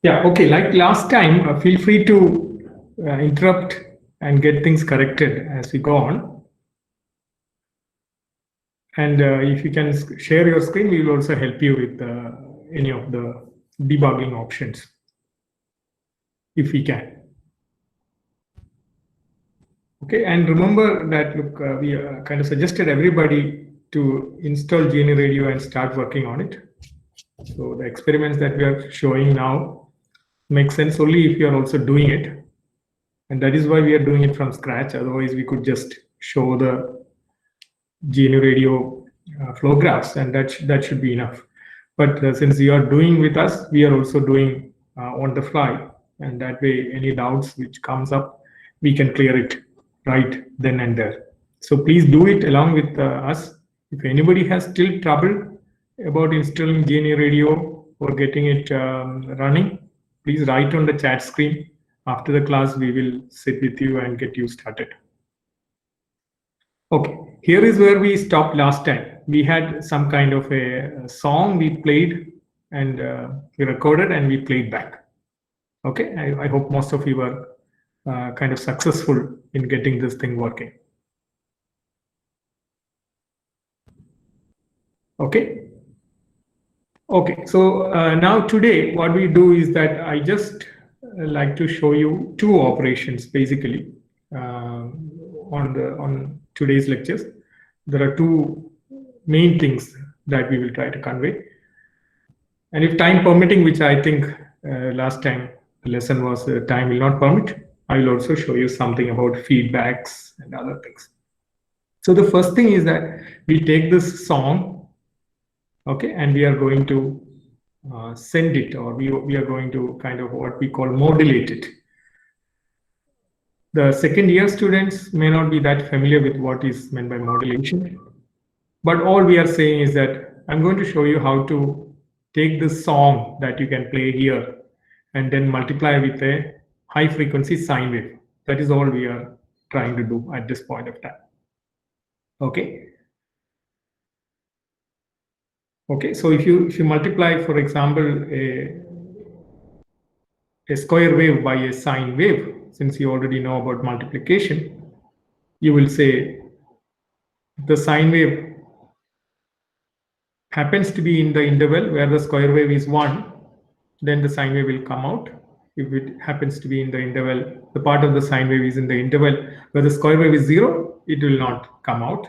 Yeah, okay. Like last time, feel free to interrupt and get things corrected as we go on. And if you can share your screen, we will also help you with any of the debugging options, if we can. Okay, and remember that look, we kind of suggested everybody to install GNU Radio and start working on it. So the experiments that we are showing now make sense only if you are also doing it. And that is why we are doing it from scratch. Otherwise, we could just show the GNU Radio flow graphs, and that should be enough. But since you are doing with us, we are also doing on the fly, and that way, any doubts which comes up, we can clear it right then and there. So please do it along with us. If anybody has still trouble about installing GNU Radio or getting it running, please write on the chat screen. After the class, we will sit with you and get you started. Okay, here is where we stopped last time. We had some kind of a song we played and we recorded and we played back. Okay, I hope most of you were kind of successful in getting this thing working. Okay. Okay, so now today what we do is that I just like to show you two operations basically on today's lectures. There are two main things that we will try to convey. And if time permitting, which I think last time the lesson was time will not permit, I will also show you something about feedbacks and other things. So the first thing is that we take this song, okay, and we are going to send it, or we are going to kind of what we call modulate it. The second year students may not be that familiar with what is meant by modulation, but all we are saying is that I'm going to show you how to take this song that you can play here and then multiply with a high frequency sine wave. That is all we are trying to do at this point of time. Okay. Okay. So if you multiply, for example, a square wave by a sine wave, since you already know about multiplication, you will say the sine wave happens to be in the interval where the square wave is 1, then the sine wave will come out. If it happens to be in the interval, the part of the sine wave is in the interval where the square wave is 0, it will not come out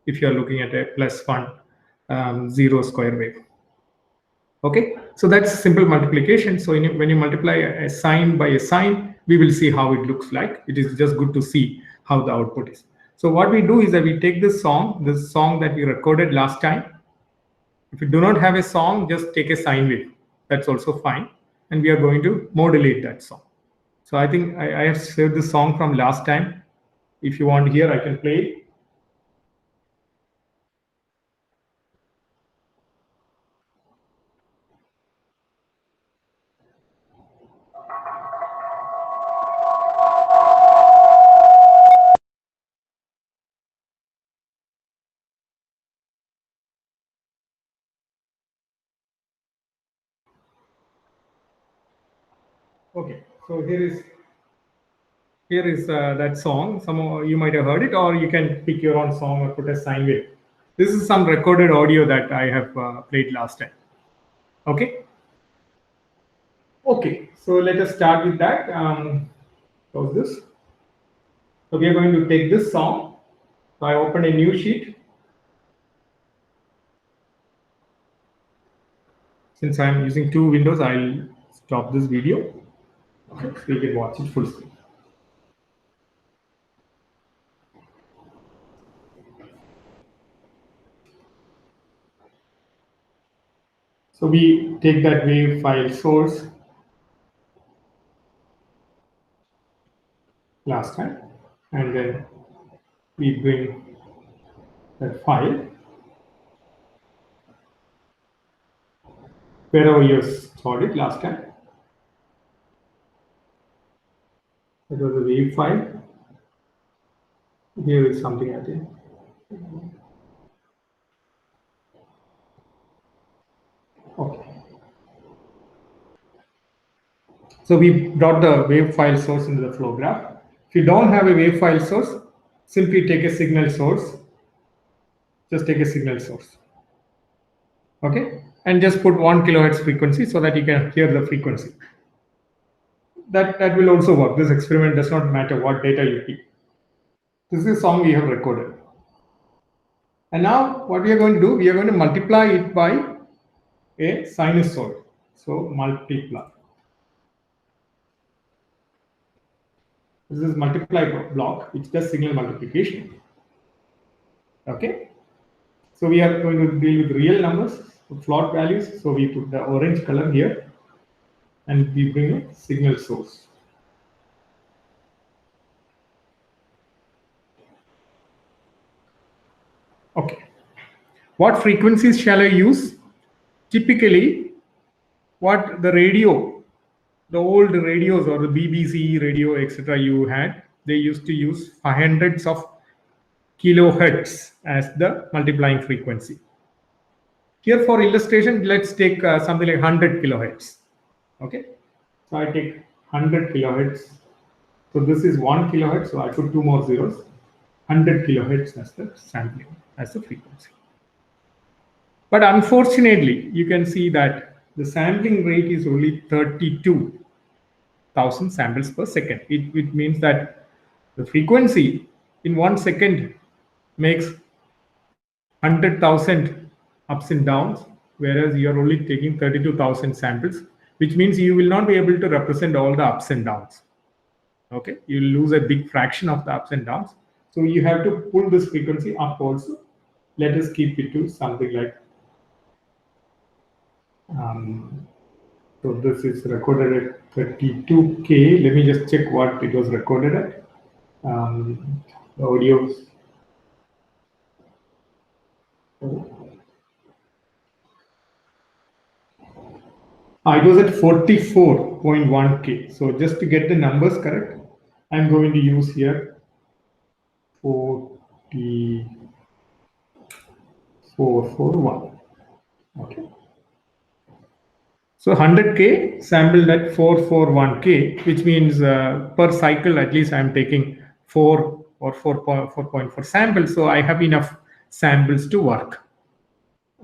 if you are looking at a plus 1 0 square wave. Okay, so that's simple multiplication. So when you multiply a sine by a sine, we will see how it looks like. It is just good to see how the output is. So what we do is that we take this song that we recorded last time. If you do not have a song, just take a sine wave. That's also fine. And we are going to modulate that song. So I think I have saved the song from last time. If you want to hear, I can play it. Okay, so here is that song. Some of you might have heard it, or you can pick your own song or put a sine wave. This is some recorded audio that I have played last time. Okay. Okay, so let us start with that. Close this. So we are going to take this song. So I open a new sheet. Since I'm using two windows, I'll stop this video. Okay, so you can watch it full screen. So we take that wave file source last time, and then we bring that file wherever you stored it last time. It was a wave file. Here is something I think. Okay. So we brought the wave file source into the flow graph. If you don't have a wave file source, simply take a signal source. Just take a signal source. Okay, and just put 1 kilohertz frequency so that you can hear the frequency. That will also work. This experiment does not matter what data you keep. This is a song we have recorded. And now what we are going to do, we are going to multiply it by a sinusoid. So multiply. This is multiply block, which does signal multiplication. Okay. So we are going to deal with real numbers, float values. So we put the orange color here and we bring a signal source. Okay. What frequencies shall I use? Typically, what the radio, the old radios or the BBC radio, etc. you had, they used to use hundreds of kilohertz as the multiplying frequency. Here for illustration, let's take something like 100 kilohertz. Okay, so I take 100 kilohertz. So this is 1 kilohertz. So I put 2 more zeros. 100 kilohertz as the sampling, as the frequency. But unfortunately, you can see that the sampling rate is only 32,000 samples per second. It means that the frequency in 1 second makes 100,000 ups and downs, whereas you are only taking 32,000 samples, which means you will not be able to represent all the ups and downs. Okay, you will lose a big fraction of the ups and downs. So you have to pull this frequency up also. Let us keep it to something like so this is recorded at 32K. Let me just check what it was recorded at. The audios. It was at 44.1K. So just to get the numbers correct, I'm going to use here 44441. Okay. So 100K sampled at 441K, which means per cycle at least I'm taking 4 or 4.4 samples. So I have enough samples to work.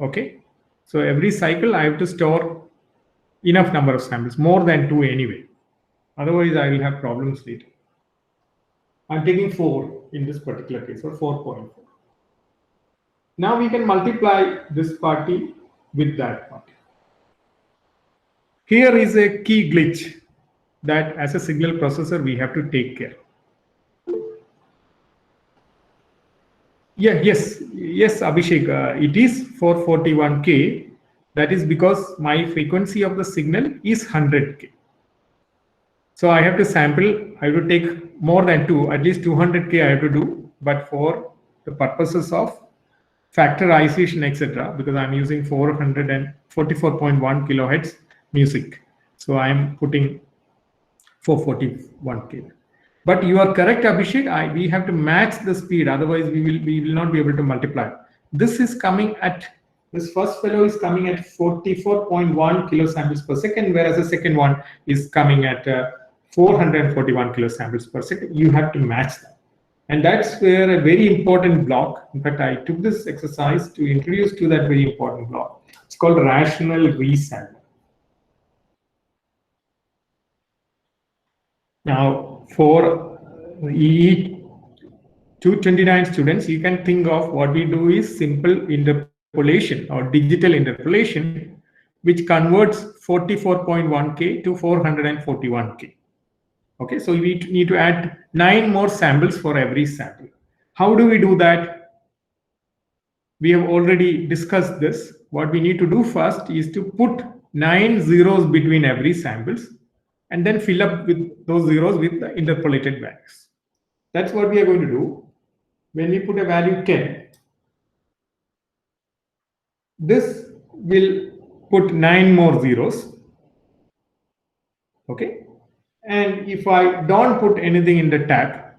Okay. So every cycle I have to store enough number of samples, more than 2 anyway. Otherwise I will have problems later. I'm taking 4 in this particular case, or 4.4. Now we can multiply this party with that party. Here is a key glitch that as a signal processor we have to take care. Yes, Abhishek, it is 441K. That is because my frequency of the signal is 100K. So I have to sample, I have to take more than 2, at least 200K I have to do, but for the purposes of factorization, etc., because I'm using 444.1 kilohertz music. So I'm putting 441K. But you are correct, Abhishek. We have to match the speed, otherwise we will not be able to multiply. This is coming at, this first fellow is coming at 44.1 kilosamples per second, whereas the second one is coming at 441 kilosamples per second. You have to match that. And that's where a very important block, in fact, I took this exercise to introduce to that very important block. It's called rational resampling. Now, for EE 229 students, you can think of what we do is simple interpolation or digital interpolation, which converts 44.1K to 441K. Okay, so we need to add 9 more samples for every sample. How do we do that? We have already discussed this. What we need to do first is to put 9 zeros between every samples and then fill up with those zeros with the interpolated values. That's what we are going to do. When we put a value 10, this will put 9 more zeros. Okay. And if I don't put anything in the tab,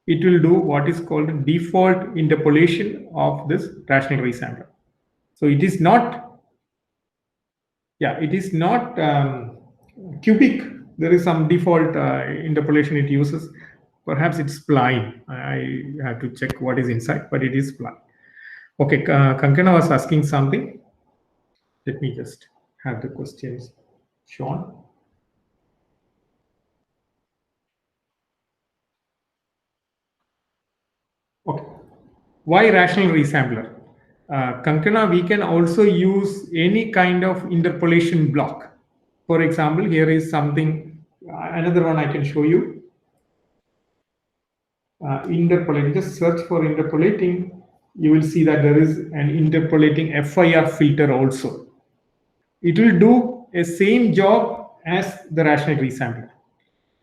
it will do what is called default interpolation of this rational resampler. So it is not, it is not cubic there is some default interpolation it uses. Perhaps it's spline. I have to check what is inside, but it is spline. Okay, Kankana was asking something. Let me just have the questions shown. Okay, why rational resampler? Kankana, we can also use any kind of interpolation block. For example, here is something, another one I can show you. Interpolating, just search for interpolating, you will see that there is an interpolating FIR filter also. It will do a same job as the rational resampler.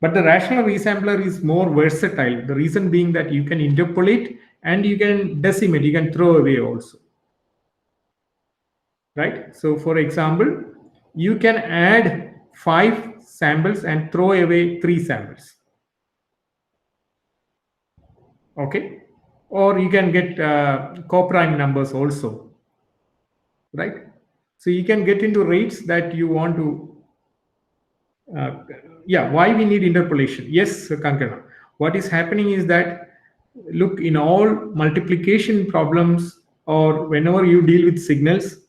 But the rational resampler is more versatile. The reason being that you can interpolate and you can decimate, you can throw away also. Right? So for example, you can add 5 samples and throw away 3 samples. Okay? Or you can get coprime numbers also. Right? So you can get into rates that you want to. Yeah, why we need interpolation? Yes, Kankana. What is happening is that, look, in all multiplication problems or whenever you deal with signals,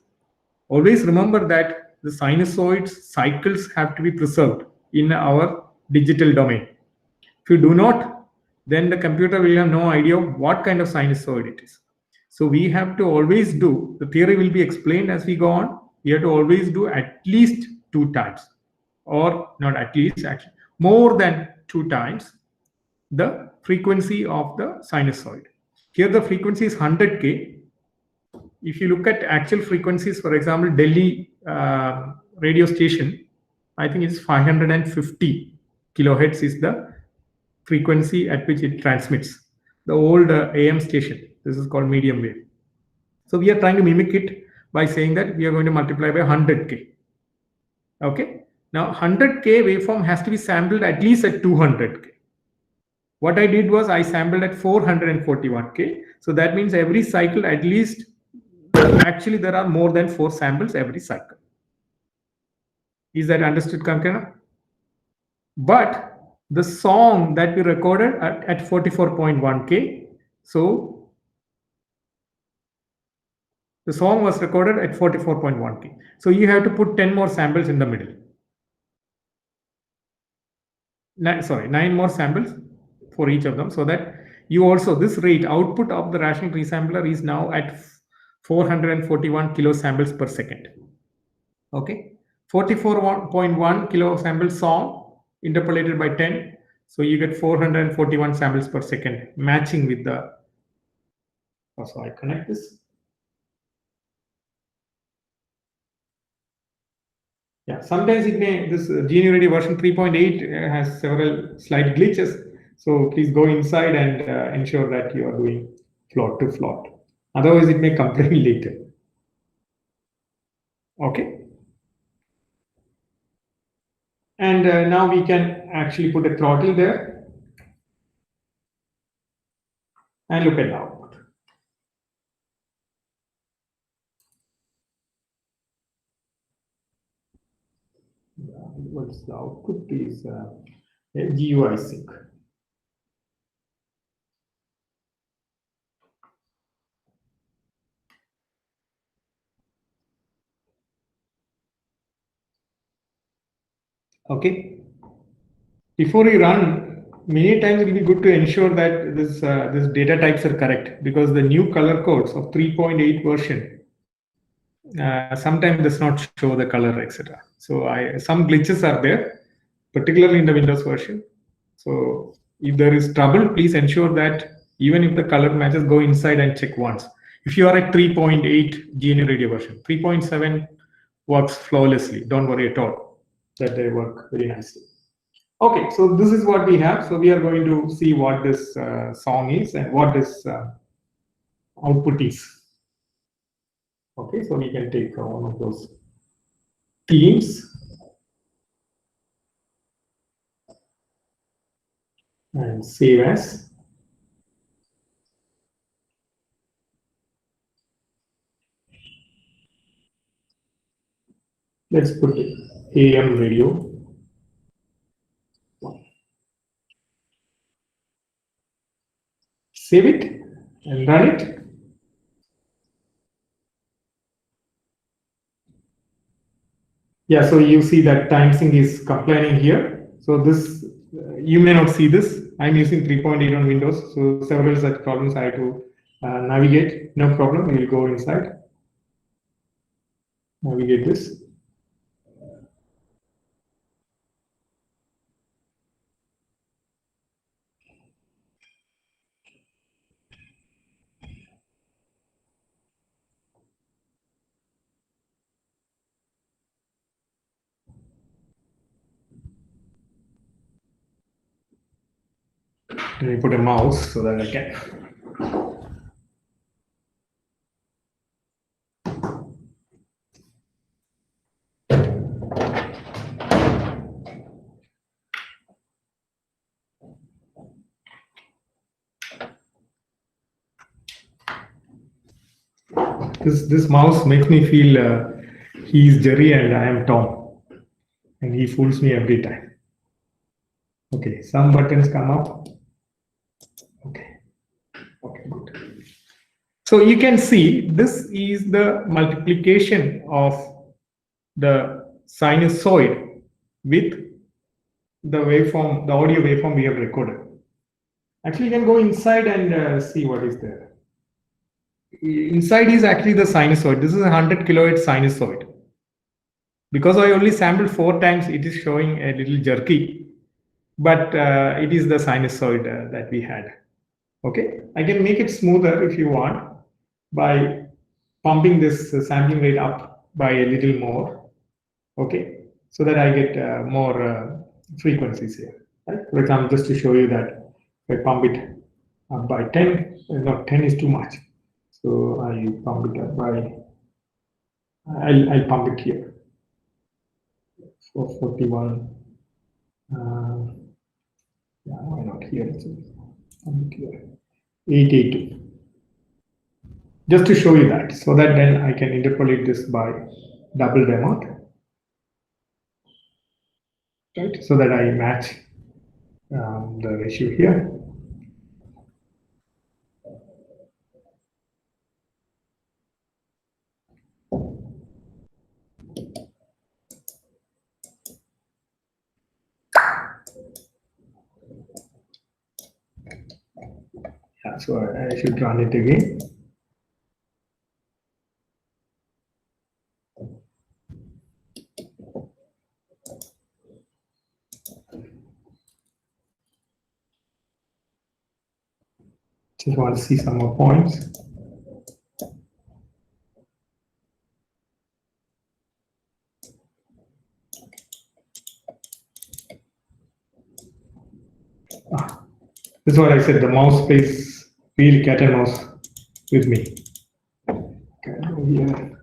always remember that the sinusoids cycles have to be preserved in our digital domain. If you do not, then the computer will have no idea what kind of sinusoid it is. So we have to always do, the theory will be explained as we go on. We have to always do at least 2 times, or not at least, actually more than 2 times the frequency of the sinusoid. Here the frequency is 100K. If you look at actual frequencies, for example, Delhi radio station, I think it's 550 kilohertz is the frequency at which it transmits. The old AM station, this is called medium wave. So we are trying to mimic it by saying that we are going to multiply by 100K. Okay. Now 100K waveform has to be sampled at least at 200K. What I did was I sampled at 441K. So that means every cycle at least, actually there are more than 4 samples every cycle. Is that understood, Kankana? But the song that we recorded at 44.1K, so the song was recorded at 44.1K. So you have to put 10 more samples in the middle. 9 more samples for each of them, so that you also, this rate output of the rational resampler is now at 441 kilo samples per second. Okay, 44.1 kilo sample song interpolated by 10, so you get 441 samples per second, matching with the. So I connect this. Yeah, sometimes it may, this GNU Radio version 3.8 has several slight glitches. So please go inside and ensure that you are doing float to float. Otherwise, it may complain later. Okay. And now we can actually put a throttle there and look at the output. What's the output is GUI sync. Okay. Before you run, many times it will be good to ensure that this data types are correct, because the new color codes of 3.8 version sometimes does not show the color, etc. So some glitches are there, particularly in the Windows version. So if there is trouble, please ensure that even if the color matches, go inside and check once. If you are at 3.8 GNU Radio version, 3.7 works flawlessly. Don't worry at all, that they work very nicely. Okay, so this is what we have. So we are going to see what this song is and what this output is. Okay, so we can take one of those themes and save as. Let's put AM radio. save it and run it. Yeah, so you see that timesync is complaining here. So this, you may not see this. I'm using 3.8 on Windows, so several such problems I had to navigate. No problem, we will go inside. Navigate this. Let me put a mouse so that I can. This mouse makes me feel he's Jerry and I am Tom, and he fools me every time. Okay, some buttons come up. Okay, good. So you can see this is the multiplication of the sinusoid with the waveform, the audio waveform we have recorded. Actually, you can go inside and see what is there. Inside is actually the sinusoid. This is a 100 kilohertz sinusoid. Because I only sampled 4 times, it is showing a little jerky, but it is the sinusoid that we had. Okay, I can make it smoother if you want by pumping this sampling rate up by a little more. Okay, so that I get more frequencies here. Right? For example, just to show you that if I pump it up by 10, no, 10 is too much. So I pump it up by, I'll pump it here. 441. Yeah, why not here? Pump it here. 882. Just to show you that, so that then I can interpolate this by double the amount. Right, so that I match the ratio here. Yeah, so I should run it again. Just want to see some more points. This is what I said, the mouse plays real cat and mouse with me. Okay, here.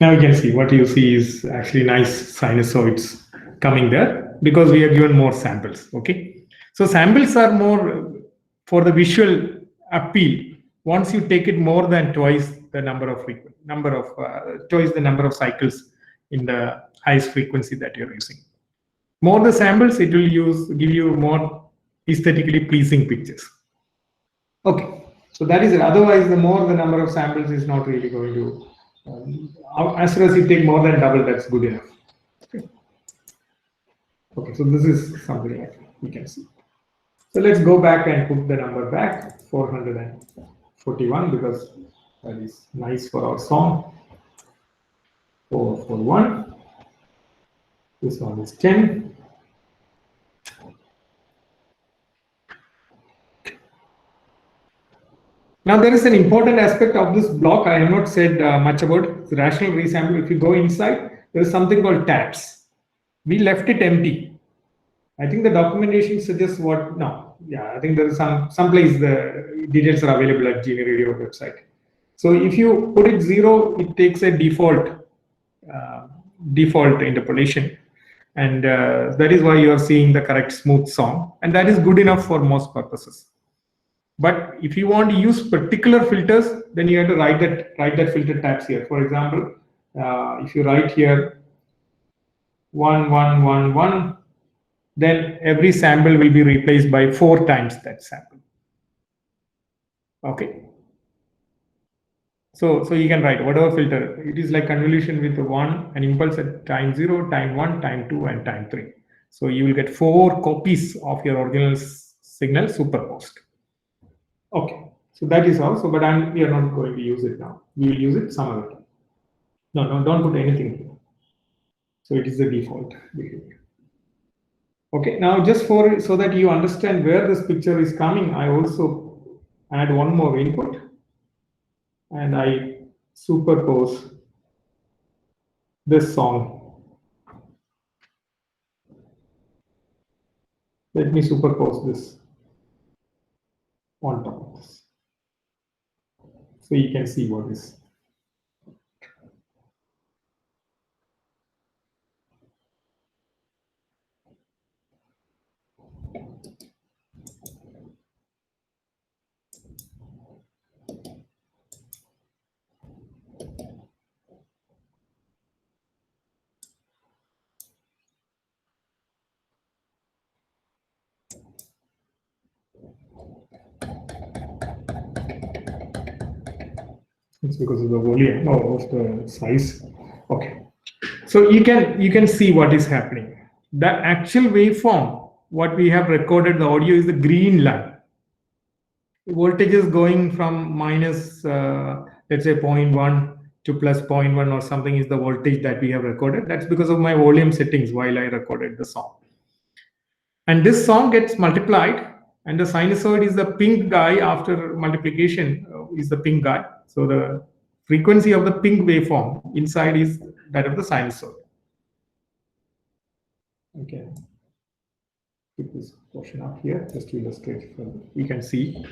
Now you can see what you see is actually nice sinusoids coming there because we have given more samples. Okay, so samples are more for the visual appeal. Once you take it more than twice the number of twice the number of cycles in the highest frequency that you're using. More the samples, it will give you more aesthetically pleasing pictures. Okay, so that is it. Otherwise, the more the number of samples is not really going to. As far as you take more than double, that's good enough. Okay, so this is something like you can see. So let's go back and put the number back, 441, because that is nice for our song. 441. This one is 10. Now there is an important aspect of this block I have not said much about. The rational resample. If you go inside, there is something called tabs. We left it empty. I think the documentation suggests what. No, yeah, I think there is some place the details are available at GNA Radio website. So if you put it 0, it takes a default interpolation, and that is why you are seeing the correct smooth song, and that is good enough for most purposes. But if you want to use particular filters, then you have to write that filter tabs here. For example, if you write here 1111, then every sample will be replaced by 4 times that sample. Okay. So you can write whatever filter. It is like convolution with an impulse at time 0, time 1, time 2, and time 3. So you will get 4 copies of your original signal superposed. Okay. So that is all. So, but we are not going to use it now. We will use it some other time. No, don't put anything here. So it is the default behavior. Okay. Now, just so that you understand where this picture is coming, I also add one more input, and I superpose this song. Let me superpose this on top of this, so you can see what is. It's because of the volume or of the size. Okay. So you can see what is happening. The actual waveform, what we have recorded, the audio is the green line. The voltage is going from minus, let's say 0.1 to plus 0.1 or something is the voltage that we have recorded. That's because of my volume settings while I recorded the song. And this song gets multiplied, and the sinusoid is the pink guy after multiplication is the pink guy. So the frequency of the pink waveform inside is that of the sinusoid. Okay. Keep this portion up here just to illustrate further. You can see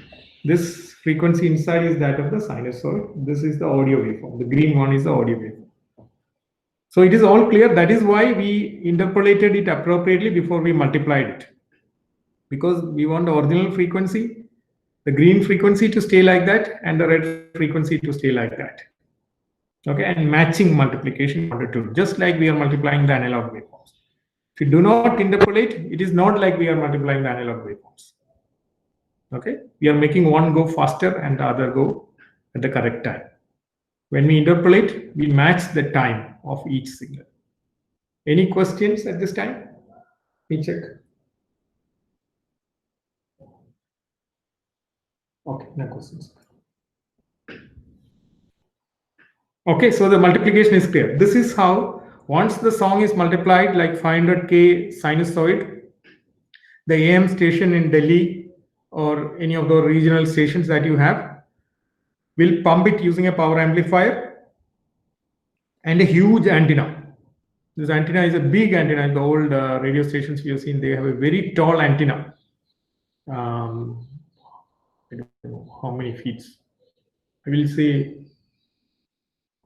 this frequency inside is that of the sinusoid. This is the audio waveform. The green one is the audio waveform. So it is all clear. That is why we interpolated it appropriately before we multiplied it. Because we want the original frequency, the green frequency to stay like that, and the red frequency to stay like that. Okay, and matching multiplication order to, just like we are multiplying the analog waveforms. If you do not interpolate, it is not like we are multiplying the analog waveforms. Okay, we are making one go faster and the other go at the correct time. When we interpolate, we match the time of each signal. Any questions at this time? Let me check. Okay, no questions. Okay, so the multiplication is clear. This is how, once the song is multiplied like 500K sinusoid, the AM station in Delhi or any of the regional stations that you have will pump it using a power amplifier and a huge antenna. This antenna is a big antenna. The old radio stations we have seen, they have a very tall antenna. I don't know how many feet. I will say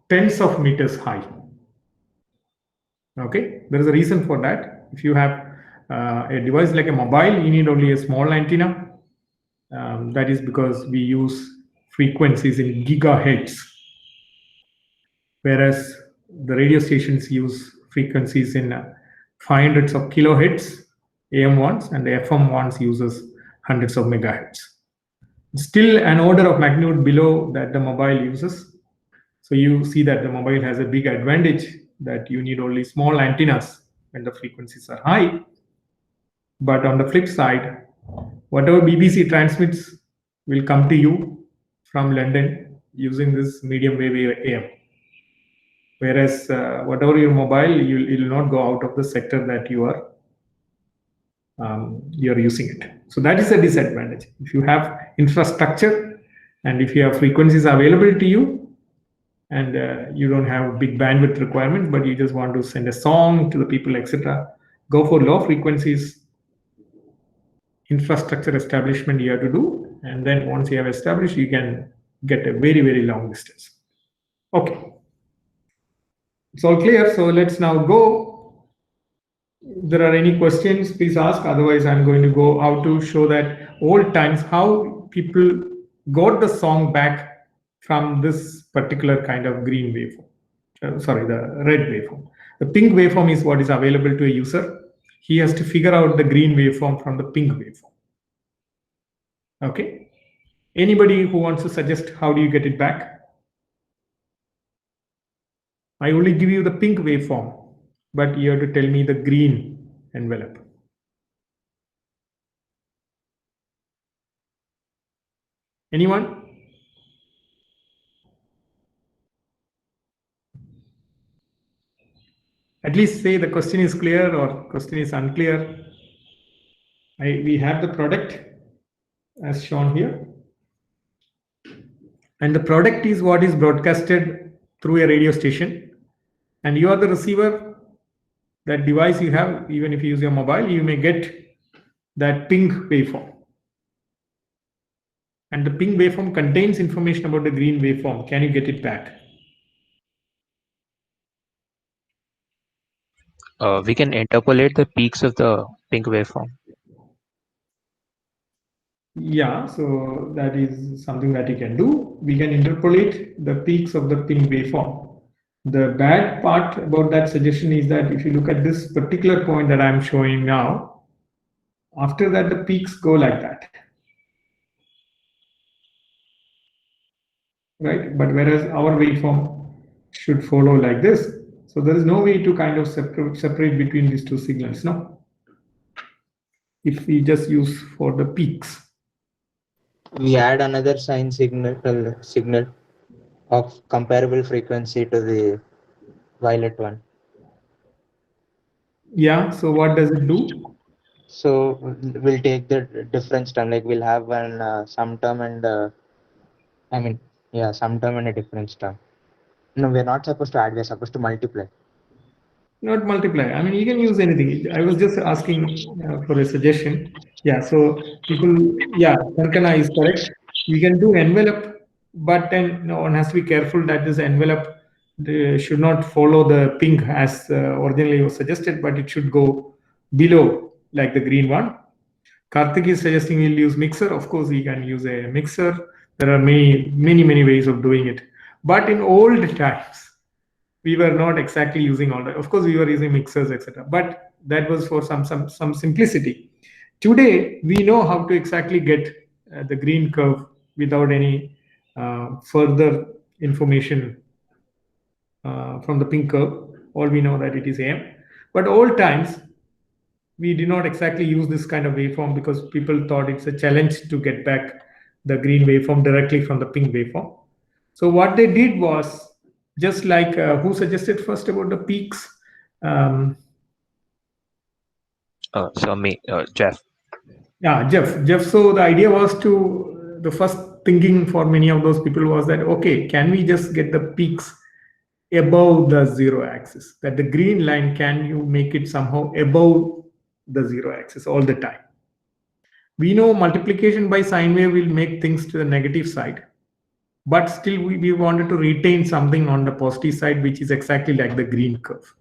tens of meters high. Okay, there is a reason for that. If you have a device like a mobile, you need only a small antenna. That is because we use frequencies in gigahertz, whereas the radio stations use frequencies in 500s of kilohertz AM ones, and the FM ones uses hundreds of megahertz. Still an order of magnitude below that the mobile uses. So you see that the mobile has a big advantage that you need only small antennas when the frequencies are high. But on the flip side, whatever BBC transmits will come to you from London using this medium wave AM. Whereas whatever your mobile, it will not go out of the sector that you are using it. So that is a disadvantage. If you have infrastructure and if you have frequencies available to you, and you don't have big bandwidth requirement, but you just want to send a song to the people, etc., go for low frequencies. Infrastructure establishment you have to do, and then once you have established, you can get a very, very long distance. Okay, it's all clear. So let's now go. If there are any questions, please ask. Otherwise, I'm going to go how to show that old times, how people got the song back from this particular kind of green waveform. Sorry, the red waveform. The pink waveform is what is available to a user. he has to figure out the green waveform from the pink waveform. Okay. Anybody who wants to suggest how do you get it back? I only give you the pink waveform, but you have to tell me the green envelope. Anyone? At least say the question is clear or question is unclear. We have the product as shown here. And the product is what is broadcasted through a radio station. And you are the receiver. That device you have, even if you use your mobile, you may get that pink waveform. And the pink waveform contains information about the green waveform. Can you get it back? We can interpolate the peaks of the pink waveform. Yeah, so that is something that you can do. We can interpolate the peaks of the pink waveform. The bad part about that suggestion is that if you look at this particular point that I'm showing now, after that the peaks go like that. Right? But whereas our waveform should follow like this. So there is no way to kind of separate between these two signals, no? If we just use for the peaks. We add another sine signal of comparable frequency to the violet one. Yeah, so what does it do? So we'll take the difference term, like we'll have one sum term and sum term and a difference term. No, we're not supposed to add, we're supposed to multiply. Not multiply. I mean, you can use anything. I was just asking for a suggestion. Yeah, so people, yeah, Kankana is correct. We can do envelope, but then one has to be careful that this envelope should not follow the pink as originally was suggested, but it should go below like the green one. Karthik is suggesting we'll use mixer. Of course, we can use a mixer. There are many ways of doing it. But in old times, we were not exactly using all that. Of course, we were using mixers, etc. But that was for some simplicity. Today, we know how to exactly get the green curve without any further information from the pink curve. All we know that it is AM. But old times, we did not exactly use this kind of waveform because people thought it's a challenge to get back the green waveform directly from the pink waveform. So what they did was just like who suggested first about the peaks? Jeff. Yeah, Jeff. So the idea was the first thinking for many of those people was that, okay, can we just get the peaks above the zero axis? That the green line, can you make it somehow above the zero axis all the time? We know multiplication by sine wave will make things to the negative side, but still we wanted to retain something on the positive side, which is exactly like the green curve.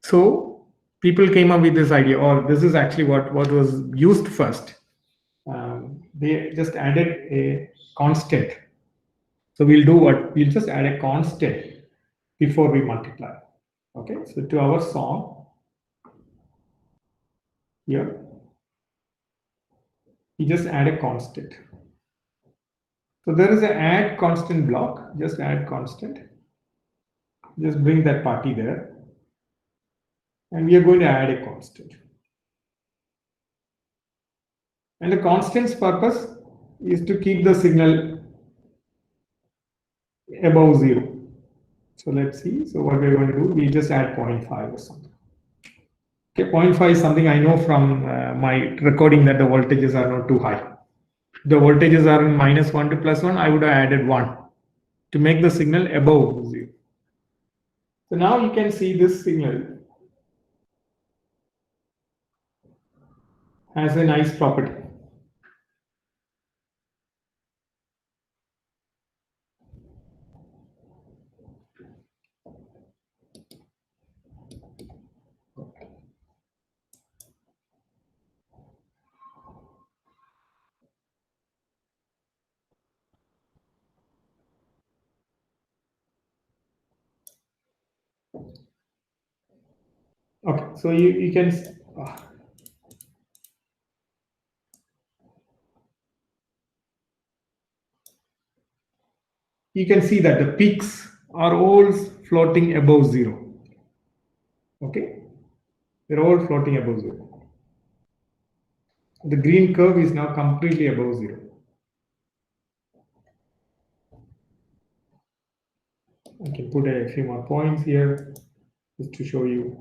So people came up with this idea, or this is actually what was used first. They just added a constant. So we'll do what? We'll just add a constant before we multiply. Okay, so to our song here, we just add a constant. So there is an add constant block, just add constant. Just bring that party there. And we are going to add a constant. And the constant's purpose is to keep the signal above zero. So let's see. So what we're going to do, we just add 0.5 or something. Okay, 0.5 is something I know from my recording that the voltages are not too high. The voltages are in -1 to +1, I would have added 1 to make the signal above 0. So now you can see this signal has a nice property. Okay, so you can you can see that the peaks are all floating above zero. Okay, they're all floating above zero. The green curve is now completely above zero. I can put a few more points here just to show you.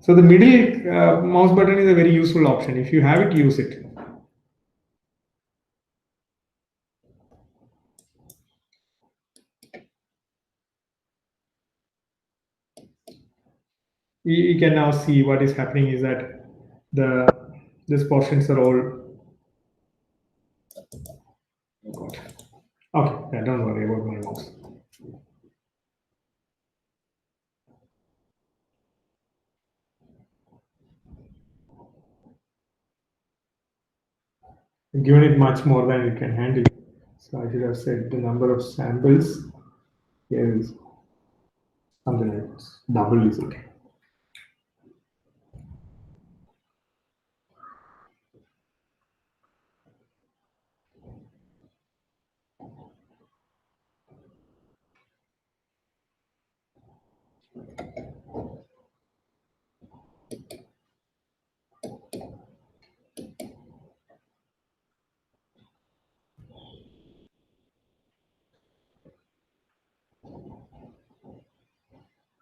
So the middle mouse button is a very useful option. If you have it, use it. You can now see what is happening is that these portions are all okay. Yeah, don't worry about my mouse. I've given it much more than it can handle. So I should have said the number of samples here is something like this. Double is okay.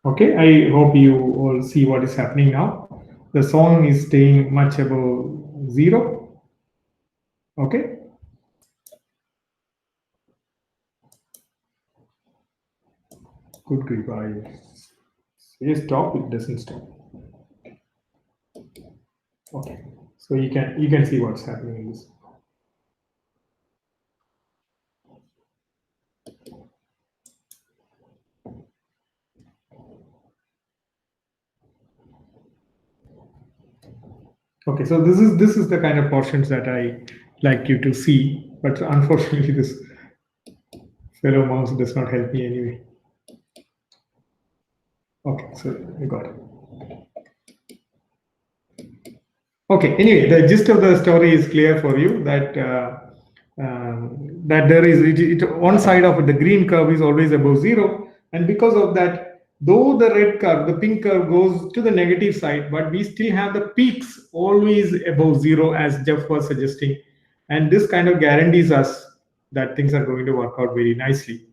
Okay, I hope you all see what is happening now. The song is staying much above zero. Okay. Good grief, I say stop, it doesn't stop. Okay, so you can see what's happening in this. Okay, so this is the kind of portions that I like you to see, but unfortunately this fellow mouse does not help me anyway. Okay, so I got it. Okay, anyway, the gist of the story is clear for you that that there is one side of it, the green curve is always above zero, and because of that, though the red curve, the pink curve goes to the negative side, but we still have the peaks always above zero, as Jeff was suggesting, and this kind of guarantees us that things are going to work out very nicely.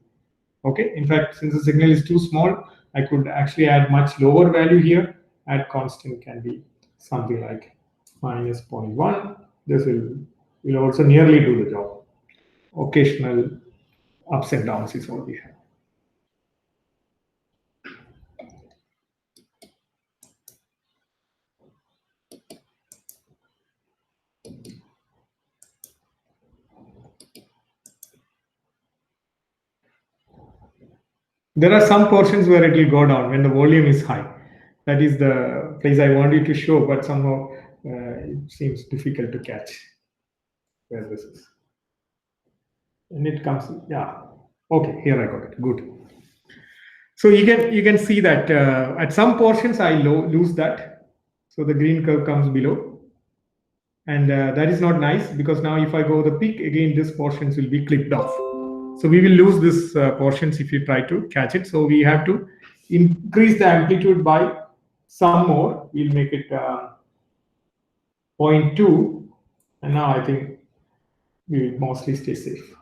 Okay, in fact, since the signal is too small, I could actually add much lower value here. Add constant can be something like minus 0.1. This will also nearly do the job. Occasional ups and downs is all we have. There are some portions where it will go down when the volume is high. That is the place I wanted to show, but somehow it seems difficult to catch where this is. And it comes, yeah. Okay, here I got it. Good. So you can see that at some portions I lose that. So the green curve comes below. And that is not nice because now if I go the peak, again, this portions will be clipped off. So we will lose this portions if you try to catch it. So we have to increase the amplitude by some more. We'll make it 0.2. And now I think we will mostly stay safe.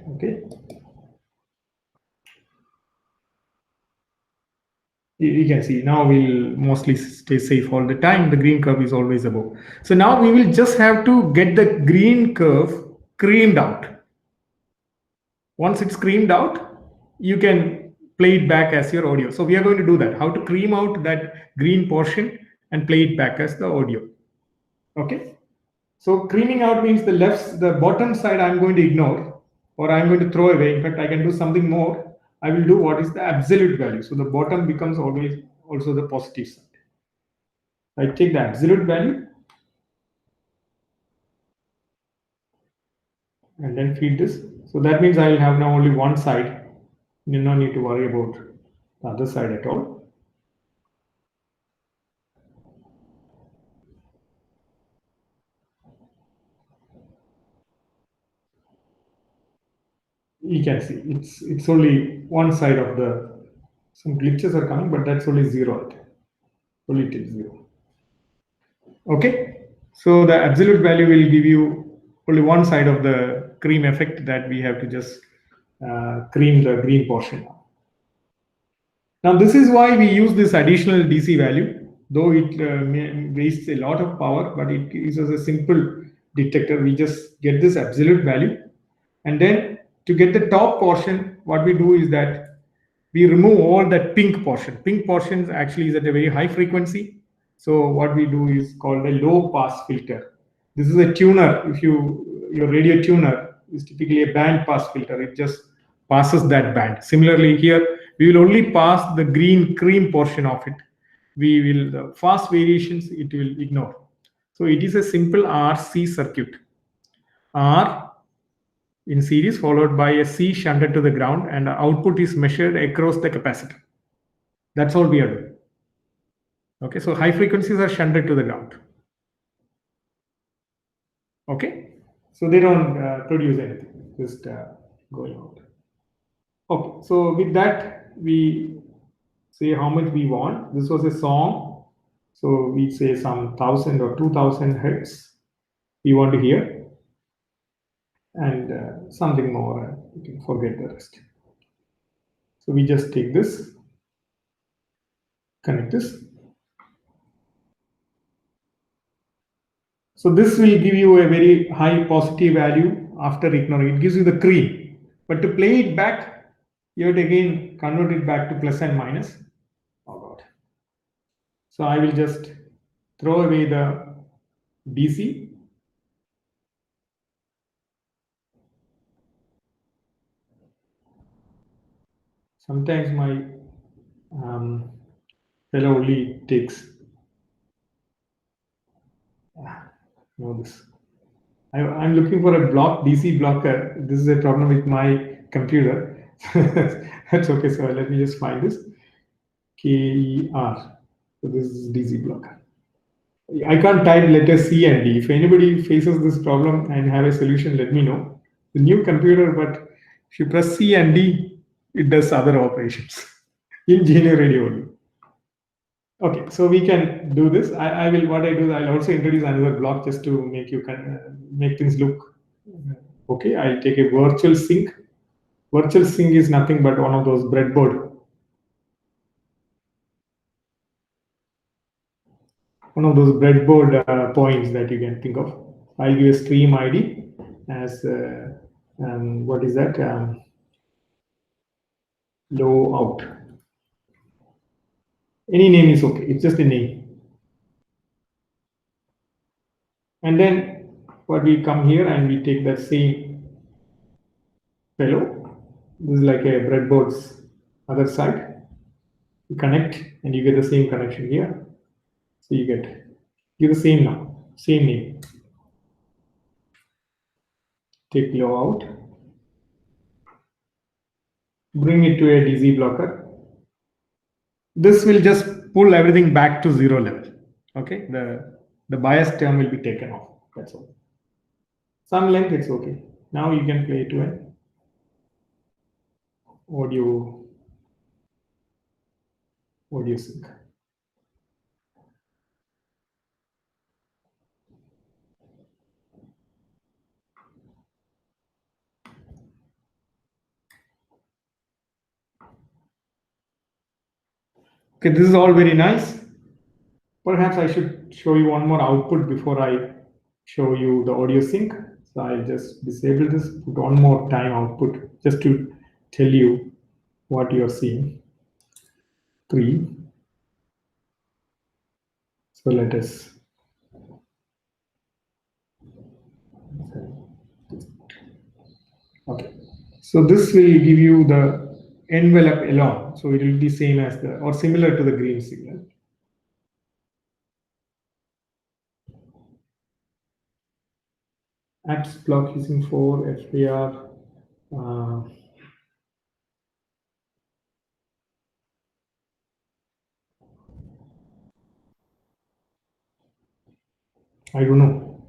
Okay. You can see now we'll mostly stay safe all the time. The green curve is always above. So now we will just have to get the green curve creamed out. Once it's creamed out, you can play it back as your audio. So we are going to do that. How to cream out that green portion and play it back as the audio. Okay. So creaming out means the bottom side I'm going to ignore, or I'm going to throw away. In fact, I can do something more. I will do what is the absolute value. So the bottom becomes always also the positive side. I take the absolute value and then feed this. So that means I will have now only one side. You no need to worry about the other side at all. You can see it's only one side of the, some glitches are coming, but that's only zero, only till 0. Okay, so the absolute value will give you only one side of the cream effect that we have to just cream the green portion. Now this is why we use this additional DC value, though it wastes a lot of power, but it is a simple detector. We just get this absolute value, and then to get the top portion, what we do is that we remove all that pink portion. Pink portion actually is at a very high frequency. So what we do is called a low pass filter. This is a tuner. If your radio tuner is typically a band pass filter, it just passes that band. Similarly here, we will only pass the green cream portion of it. We will, the fast variations, it will ignore. So it is a simple RC circuit. R in series followed by a C shunted to the ground, and the output is measured across the capacitor. That's all we are doing. Okay, so high frequencies are shunted to the ground. Okay, so they don't produce anything, just going out. Okay, so with that, we say how much we want. This was a song, so we say some 1000 or 2000 hertz we want to hear, and something more, you can forget the rest. So we just take this, connect this. So this will give you a very high positive value after ignoring. It gives you the cream. But to play it back, you have to again convert it back to plus and minus. Oh God. So I will just throw away the DC. Sometimes my fellow only takes this. I'm looking for a block DC blocker. This is a problem with my computer. That's okay. So let me just find this. KER. So this is DC blocker. I can't type letters C and D. If anybody faces this problem and have a solution, let me know. The new computer, but if you press C and D, it does other operations in GNU Radio only. Okay, so we can do this. I will. What I do is I'll also introduce another block just to make you make things look okay. I'll take a virtual sync. Virtual sync is nothing but one of those breadboard. One of those breadboard points that you can think of. I'll give a stream ID as what is that? Low out. Any name is okay. It's just a name. And then what we come here and we take that same fellow. This is like a breadboard's other side. You connect and you get the same connection here. So you get the same now, same name. Take low out. Bring it to a DC blocker. This will just pull everything back to 0 level. Okay, the bias term will be taken off. That's all. Some length, it's okay. Now you can play to an audio sync. Okay, this is all very nice. Perhaps I should show you one more output before I show you the audio sync. So I'll just disable this, put one more time output just to tell you what you're seeing. 3. So let us. Okay. So this will give you the envelope alone. So it will be same as the, or similar to the green signal. apps block using 4 FAR. I don't know.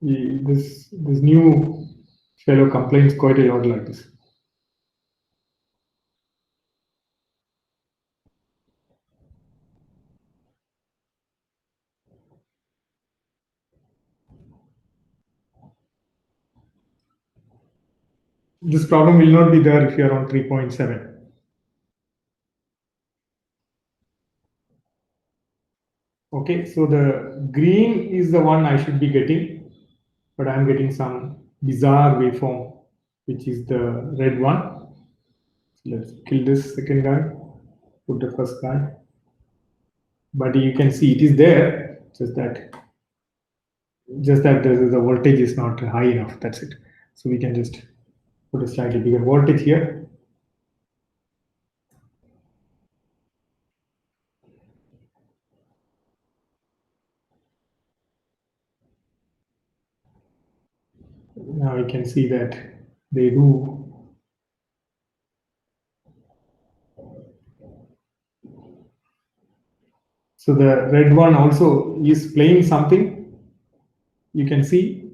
This new fellow complains quite a lot like this. This problem will not be there if you are on 3.7. Okay, so the green is the one I should be getting, but I'm getting some bizarre waveform, which is the red one. So let's kill this second guy, put the first guy. But you can see it is there, just that the voltage is not high enough. That's it. So we can just put a slightly bigger voltage here. Now you can see that they do. So the red one also is playing something. You can see,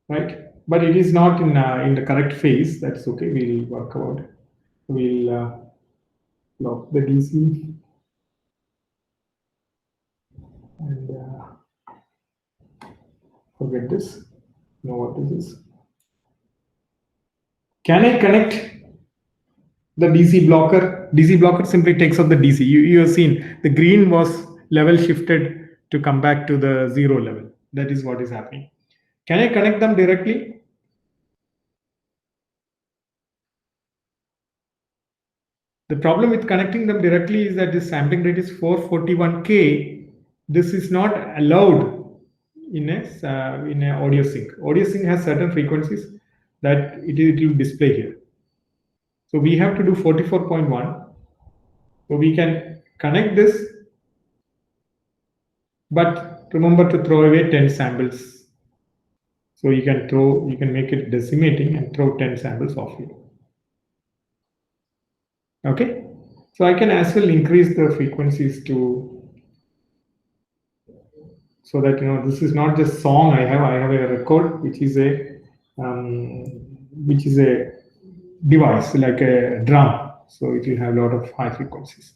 right? But it is not in the correct phase. That's okay. We'll work about it. We'll lock the DC and forget this. Know what this is. Can I connect the DC blocker? DC blocker simply takes off the DC. You have seen the green was level shifted to come back to the 0 level. That is what is happening. Can I connect them directly? The problem with connecting them directly is that this sampling rate is 441K. This is not allowed in a audio sync. Audio sync has certain frequencies that it will display here. So we have to do 44.1. So we can connect this, but remember to throw away 10 samples. So you can make it decimating and throw 10 samples off here. Okay, so I can as well increase the frequencies to, so that this is not just song I have a record which is a device like a drum, so it will have a lot of high frequencies.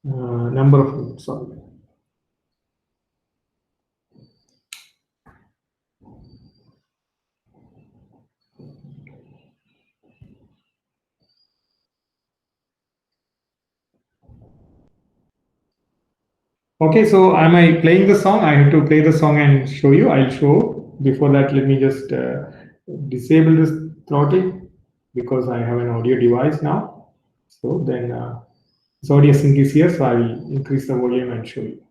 Number of loops, sorry. Okay, so am I playing the song? I have to play the song and show you. I'll show. Before that, let me just disable this throttling because I have an audio device now. So then this audio sync is here, so I will increase the volume and show you.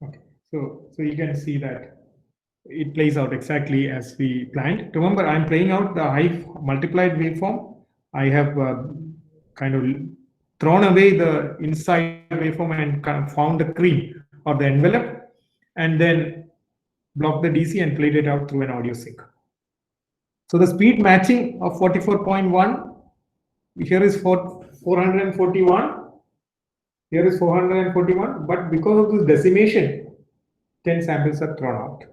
Okay, so you can see that it plays out exactly as we planned. Remember, I'm playing out the high multiplied waveform. I have kind of thrown away the inside waveform and kind of found the cream or the envelope, and then blocked the DC and played it out through an audio sync. So the speed matching of 44.1, here is 441. Here is 441, but because of this decimation, 10 samples are thrown out.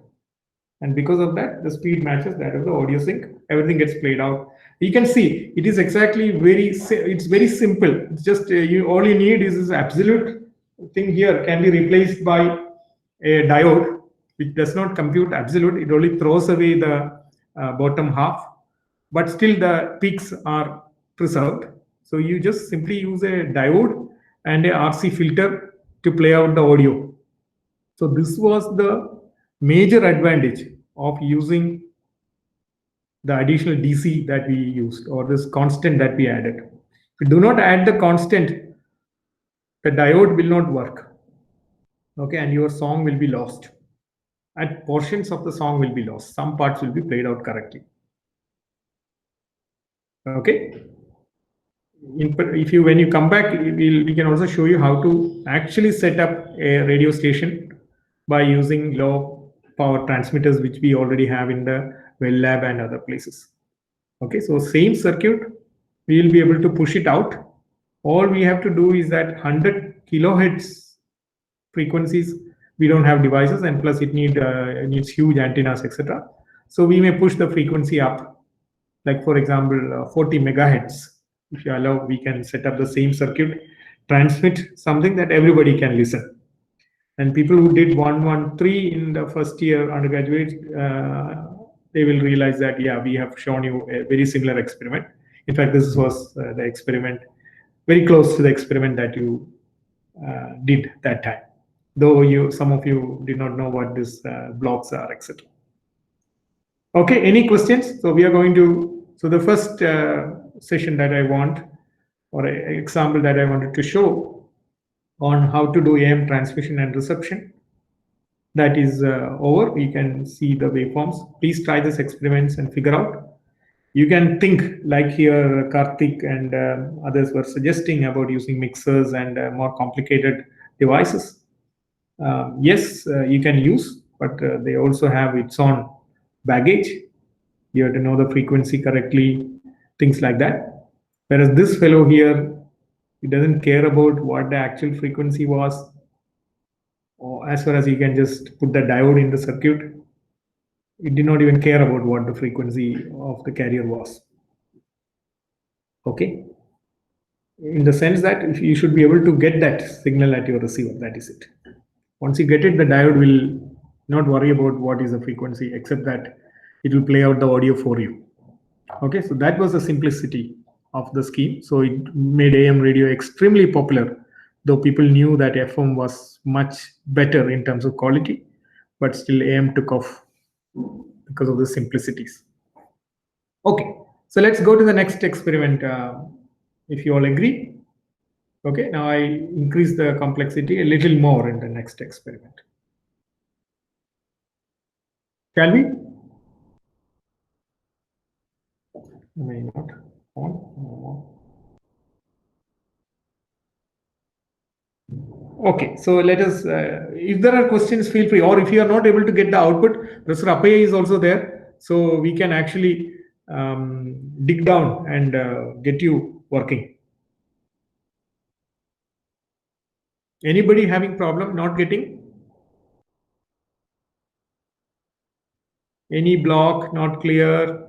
And because of that, the speed matches that of the audio sync. Everything gets played out. You can see it is exactly it's very simple. It's just all you need is this absolute thing here can be replaced by a diode, which does not compute absolute. It only throws away the bottom half, but still the peaks are preserved. So you just simply use a diode and a RC filter to play out the audio. So this was the major advantage of using the additional DC that we used, or this constant that we added. If you do not add the constant, the diode will not work. Okay, and your song will be lost. And portions of the song will be lost. Some parts will be played out correctly. Okay. When you come back, we can also show you how to actually set up a radio station by using low power transmitters, which we already have in the Well Lab and other places. Okay, so same circuit, we will be able to push it out. All we have to do is that 100 kilohertz frequencies, we don't have devices, and plus it needs huge antennas, etc. So we may push the frequency up, like for example 40 megahertz. If you allow, we can set up the same circuit, transmit something that everybody can listen. And people who did 113 in the first year undergraduate, they will realize that, yeah, we have shown you a very similar experiment. In fact, this was the experiment, very close to the experiment that you did that time. Though some of you did not know what these blocks are, etc. Okay, any questions? So we are going to, so the first session that I want, or an example that I wanted to show on how to do AM transmission and reception, that is over. We can see the waveforms. Please try this experiments and figure out. You can think like here Karthik and others were suggesting about using mixers and more complicated devices. Yes, you can use, but they also have its own baggage. You have to know the frequency correctly, things like that. Whereas this fellow here, he doesn't care about what the actual frequency was, or as far as he can just put the diode in the circuit. He did not even care about what the frequency of the carrier was. Okay. In the sense that you should be able to get that signal at your receiver, that is it. Once you get it, the diode will not worry about what is the frequency, except that it will play out the audio for you. Okay, so that was the simplicity of the scheme. So it made AM radio extremely popular, though people knew that FM was much better in terms of quality, but still AM took off because of the simplicities. Okay, so let's go to the next experiment, if you all agree. Okay, now I increase the complexity a little more in the next experiment. Shall we? May not on. Okay, so let us, if there are questions, feel free, or if you are not able to get the output, Professor Appaya is also there, so we can actually dig down and get you working. Anybody having problem not getting? Any block not clear?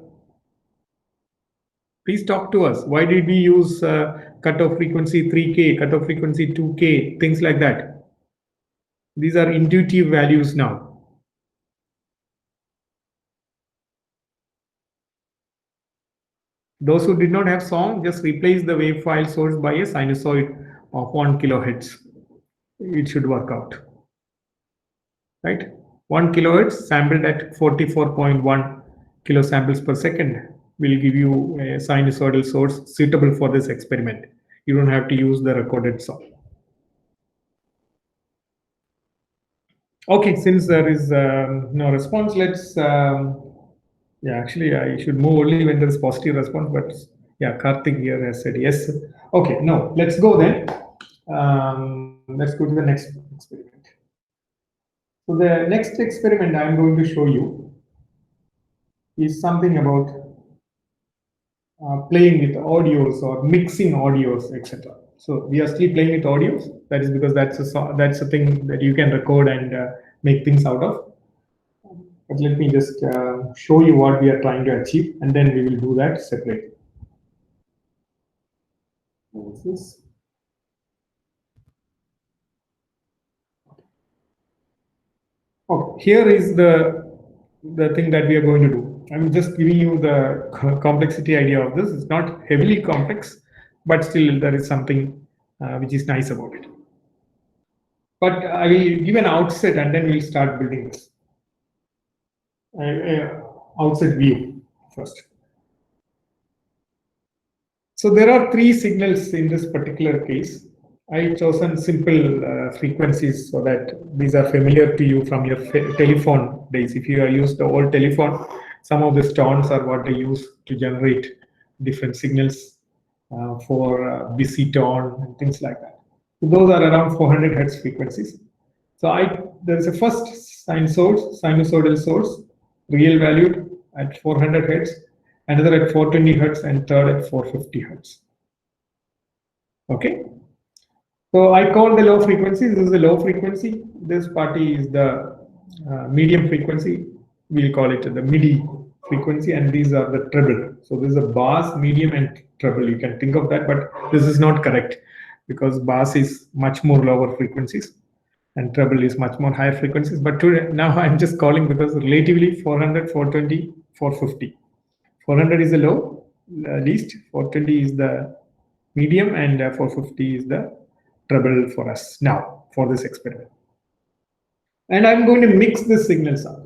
Please talk to us. Why did we use cutoff frequency 3K, cutoff frequency 2K, things like that? These are intuitive values now. Those who did not have song, just replace the wave file source by a sinusoid of 1 kilohertz. It should work out. Right? 1 kilohertz sampled at 44.1 kilosamples per second will give you a sinusoidal source suitable for this experiment. You don't have to use the recorded song. Okay, since there is no response, let's, yeah, actually I should move only when there is positive response, but yeah, Karthik here has said yes. Okay, no, let's go then. Let's go to the next experiment. So the next experiment I'm going to show you is something about playing with audios or mixing audios, etc. So we are still playing with audios. That is because that's a thing that you can record and make things out of. But let me just show you what we are trying to achieve, and then we will do that separately. What is this? Okay, here is the thing that we are going to do. I'm just giving you the complexity idea of this. It's not heavily complex, but still there is something which is nice about it. But I will give an outset and then we'll start building this. Outset view first. So there are three signals in this particular case. I chosen simple frequencies so that these are familiar to you from your telephone days. If you have used the old telephone, some of the tones are what they use to generate different signals for busy tone and things like that. So those are around 400 hertz frequencies. So there is a first sinusoidal source, real valued at 400 hertz, another at 420 hertz, and third at 450 hertz. Okay. So I call the low frequency. This is the low frequency. This party is the medium frequency. We'll call it the MIDI frequency, and these are the treble. So this is a bass, medium, and treble. You can think of that, but this is not correct because bass is much more lower frequencies and treble is much more higher frequencies. But now I'm just calling because relatively 400, 420, 450. 400 is the low, least. 420 is the medium, and 450 is the treble for us now for this experiment. And I'm going to mix the signals up.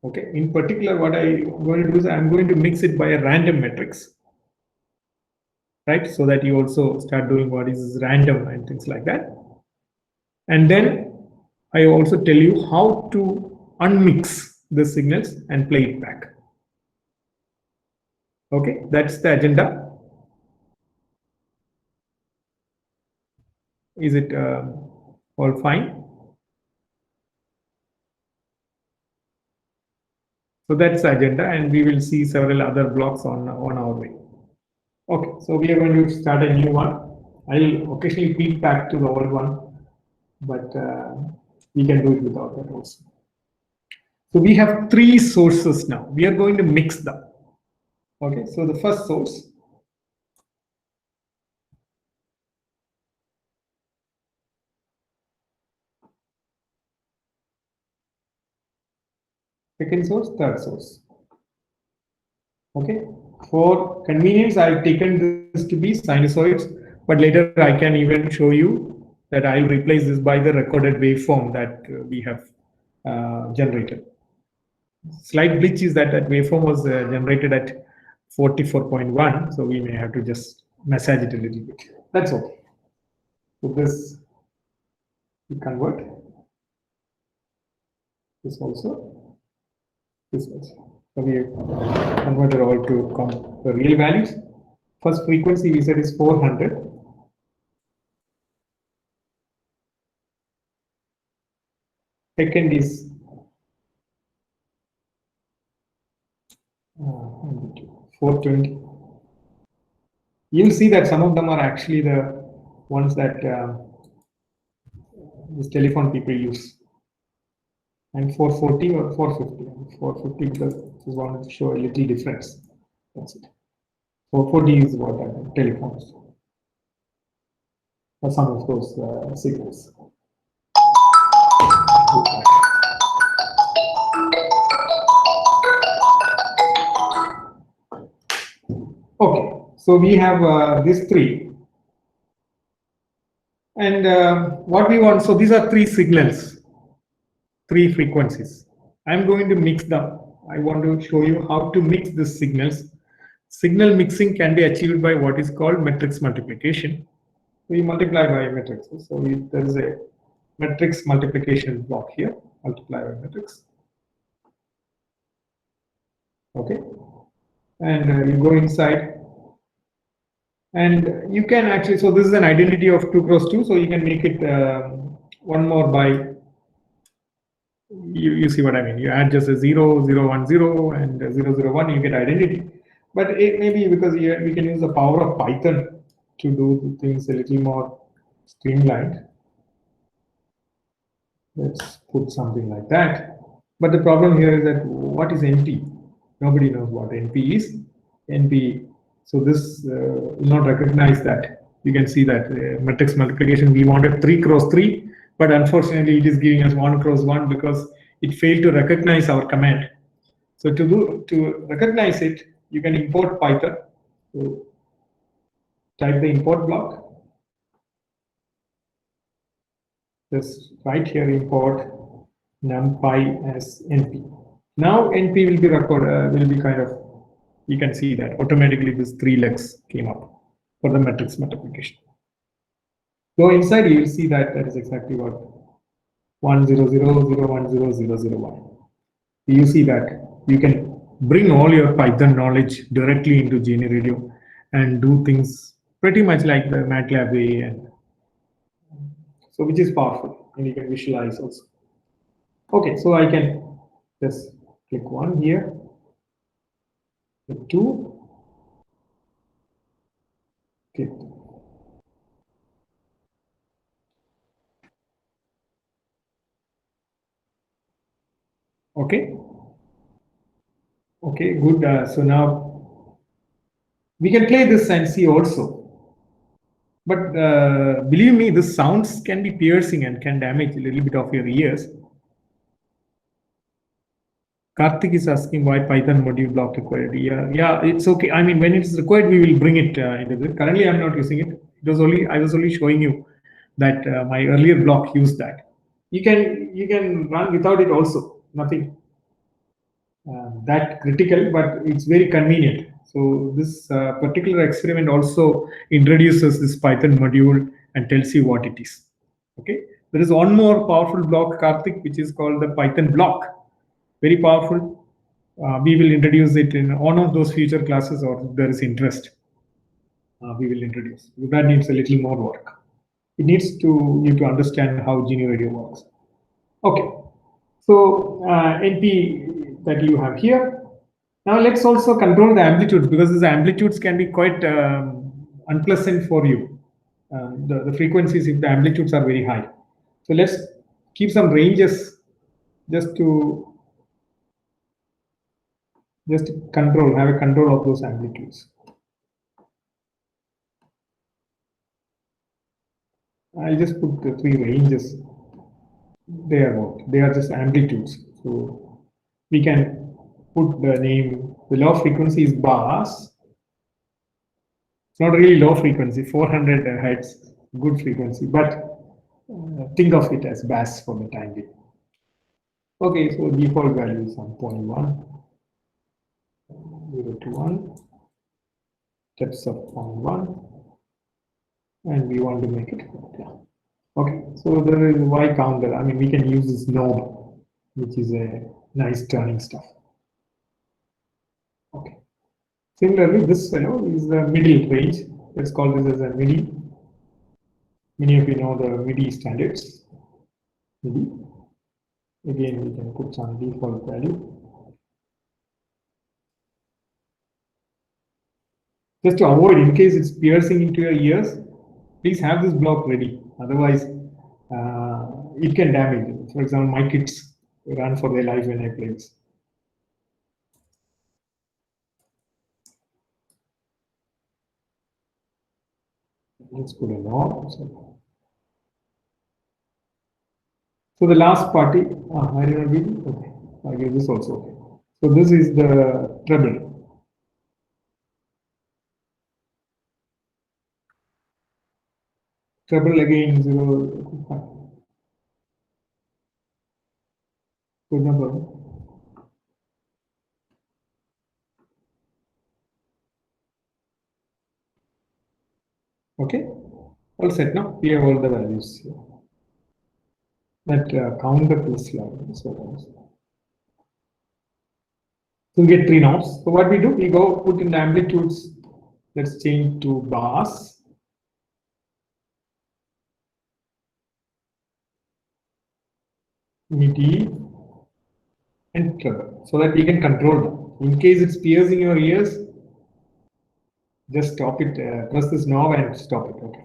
Okay, in particular, what I'm going to do is I'm going to mix it by a random matrix, right? So that you also start doing what is random and things like that. And then I also tell you how to unmix the signals and play it back. Okay, that's the agenda. Is it all fine? So that's the agenda, and we will see several other blocks on our way. Okay, so we are going to start a new one. I'll occasionally feed back to the old one, but we can do it without that also. So we have three sources now. We are going to mix them. Okay, so the first source. Second source, third source. Okay, for convenience, I've taken this to be sinusoids, but later I can even show you that I'll replace this by the recorded waveform that we have generated. Slight glitch is that waveform was generated at 44.1, so we may have to just massage it a little bit. That's okay. So this we convert. This also. This also. So we have converted all to the real values. First frequency we said is 400. Second is 420. You'll see that some of them are actually the ones that these telephone people use. And 440 or 450. 450 because I just wanted to show a little difference. That's it. 440 is what are telephones for some of those signals. Okay, so we have these three. And what we want, so these are three signals. Three frequencies. I'm going to mix them. I want to show you how to mix these signals. Signal mixing can be achieved by what is called matrix multiplication. We multiply by matrices. So there is a matrix multiplication block here. Multiply by matrix. Okay. And you go inside. And you can actually, so this is an identity of 2 cross 2. So you can make it one more by. You see what I mean? You add just a 0, 0, 1, 0 and 0, 0, 1, you get identity. But it may be because we can use the power of Python to do things a little more streamlined. Let's put something like that. But the problem here is that what is NP? Nobody knows what NP is. NP, so this will not recognize that. You can see that matrix multiplication, we wanted 3 cross 3. But unfortunately, it is giving us 1 cross 1 because it failed to recognize our command. So to recognize it, you can import Python. So type the import block Just right here import numpy as np. Now np will be will be kind of, you can see that automatically this 3 legs came up for the matrix multiplication. Go inside, you will see that that is exactly what 100010001. You see that you can bring all your Python knowledge directly into GNRadio and do things pretty much like the MATLAB way, and so which is powerful, and you can visualize also. Okay, so I can just click 1 here, click 2, click. Okay. Okay, good. So now we can play this and see also. But believe me, the sounds can be piercing and can damage a little bit of your ears. Karthik is asking why Python module block required. Yeah, it's okay. I mean, when it's required, we will bring it into this. Currently, I'm not using it. I was only showing you that my earlier block used that. You can run without it also. Nothing that critical, but it's very convenient. So this particular experiment also introduces this Python module and tells you what it is. Okay, there is one more powerful block, Karthik, which is called the Python block. Very powerful. We will introduce it in one of those future classes, or if there is interest, we will introduce. That needs a little more work. It needs you to understand how GNRadio works. Okay, so NP that you have here. Now let's also control the amplitudes, because these amplitudes can be quite unpleasant for you. The frequencies, if the amplitudes are very high. So let's keep some ranges just to have a control of those amplitudes. I just put the 3 ranges. They are just amplitudes. So we can put the name. The low frequency is bars. It's not really low frequency, 400 hertz, good frequency, but think of it as bass for the time being. Okay, so default value is 1.1, 0 to 1, steps of 0.1, and we want to make it. Okay, so there is Y counter. I mean, we can use this knob, which is a nice turning stuff. Okay. Similarly, this fellow is the middle range. Let's call this as a MIDI. Many of you know the MIDI standards. MIDI. Again, we can put some default value. Just to avoid, in case it's piercing into your ears, please have this block ready. Otherwise, it can damage it. For example, my kids run for their life when I play this. Let's put a knob. So the last party, I did not read. Okay, I guess this also okay. So this is the treble. Treble again 0. Good number. Okay, all set now. We have all the values here. That counter plus line. So we get 3 knobs. So what we do, we go put in the amplitudes. Let's change to bars. MIDI and treble, so that we can control them. In case it's piercing your ears, just stop it. Press this knob and stop it. Okay.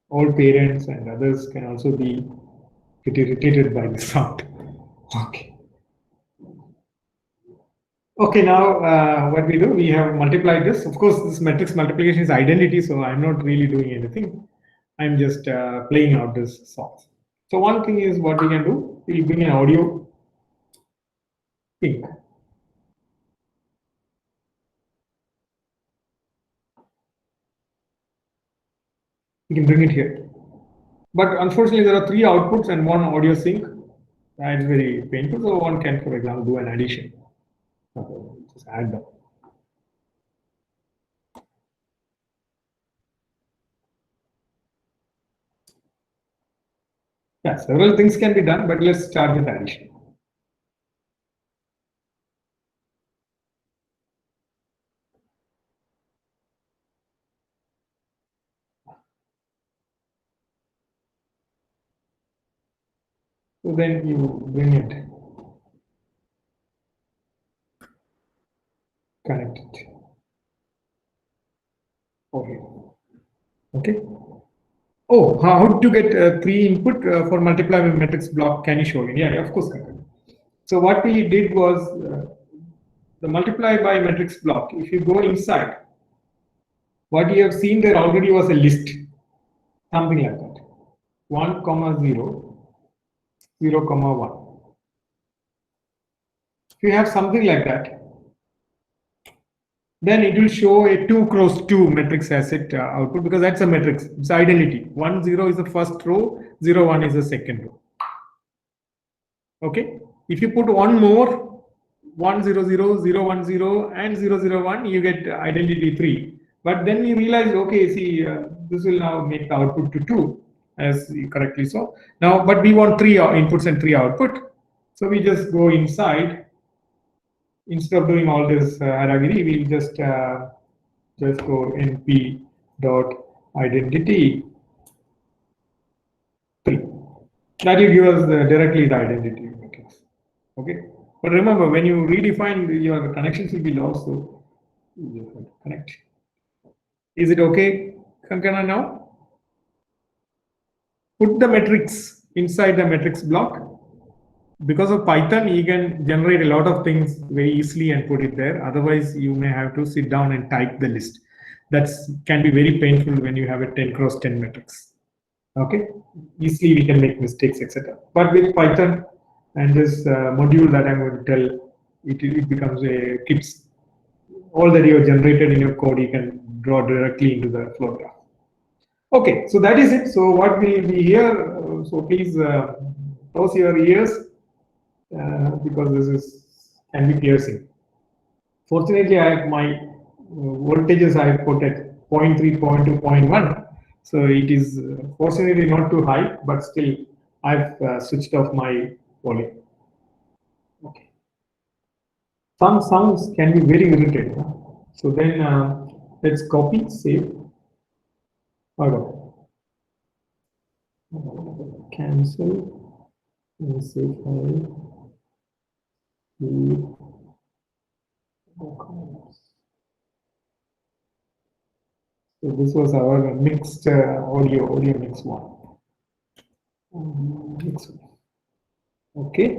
All parents and others can also be get irritated by the sound. Okay. Okay, now what we do, we have multiplied this. Of course, this matrix multiplication is identity, so I'm not really doing anything. I'm just playing out this song. So one thing is what we can do, we'll bring an audio pink. You can bring it here. But unfortunately, there are 3 outputs and 1 audio sync. That's very painful. So one can, for example, do an addition. Okay, just add them. Yeah, several things can be done, but let's start with addition. So then you bring it, connect it. Okay. Okay. Oh, how to get 3 input for multiply with matrix block? Can you show me? Yeah, of course. So what we did was the multiply by matrix block. If you go inside, what you have seen there already was a list, something like that. 1, 0, 0, 1. If you have something like that, then it will show a 2 cross 2 matrix asset output, because that's a matrix. It's identity. 1, 0 is the first row, 0, 1 is the second row. Okay. If you put one more, 1, 0, 0, 0, 1, 0, and 0, 0, 1, you get identity 3. But then we realize, okay, see, this will now make the output to 2, as you correctly saw. Now, but we want 3 inputs and 3 output. So we just go inside. Instead of doing all this hierarchy, we'll just go np dot identity 3. That will give us directly the identity matrix. Okay. But remember, when you redefine, your connections will be lost. So you have to connect. Is it okay, Kankana, now? Put the matrix inside the matrix block. Because of Python, you can generate a lot of things very easily and put it there. Otherwise, you may have to sit down and type the list. That can be very painful when you have a 10 cross 10 matrix. Okay, easily we can make mistakes, etc. But with Python and this module that I'm going to tell, it becomes a keeps all that you have generated in your code, you can draw directly into the flow graph. Okay, so that is it. So what will be here? So please close your ears because this is can be piercing. Fortunately, I have my voltages I have put at 0.3, 0.2, 0.1. So it is fortunately not too high, but still I've switched off my volume. Okay. Some sounds can be very irritating. Huh? So then let's copy, save. Cancel and save file. So this was our mixed audio mix one. Mix one. Okay.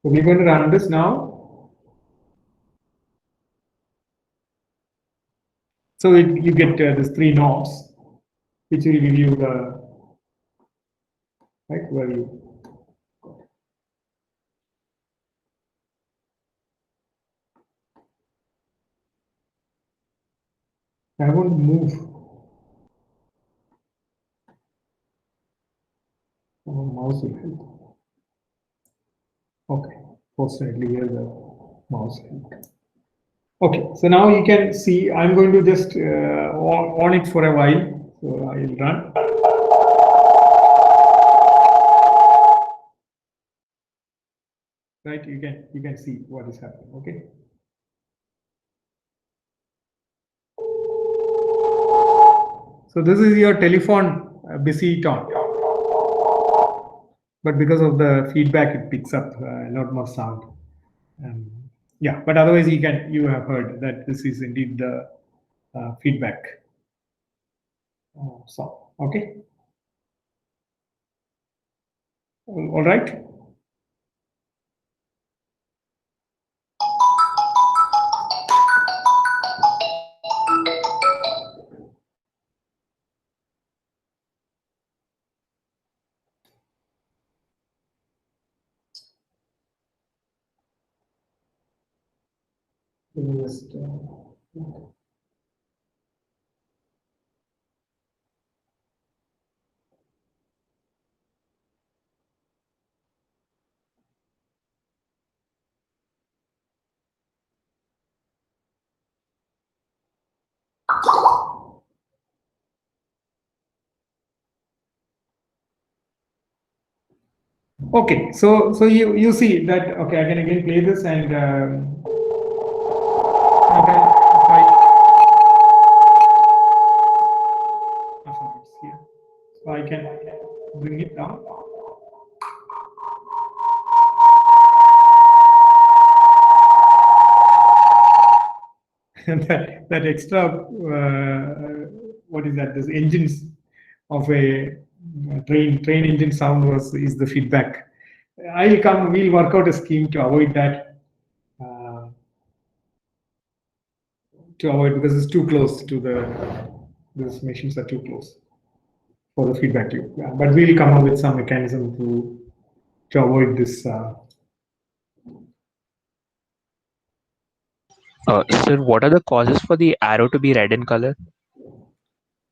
So we're going to run this now. So you get these 3 knobs, which will give you the right where you. I won't move. Mouse will help. Okay, fortunately here the mouse helped. Okay, so now you can see I'm going to just on it for a while. So I'll run. Right, you can see what is happening. Okay. So this is your telephone busy tone. But because of the feedback, it picks up a lot more sound. Yeah, but otherwise you have heard that this is indeed the feedback. So, okay. All right. Just, Okay, so you see that. Okay, I can again play this and okay, so I can bring it down. And that extra what is that? This engines of a train engine sound is the feedback. We'll work out a scheme to avoid that. Because it's too close to these machines are too close for the feedback loop. Yeah, but we'll come up with some mechanism to avoid this. Sir, what are the causes for the arrow to be red in color?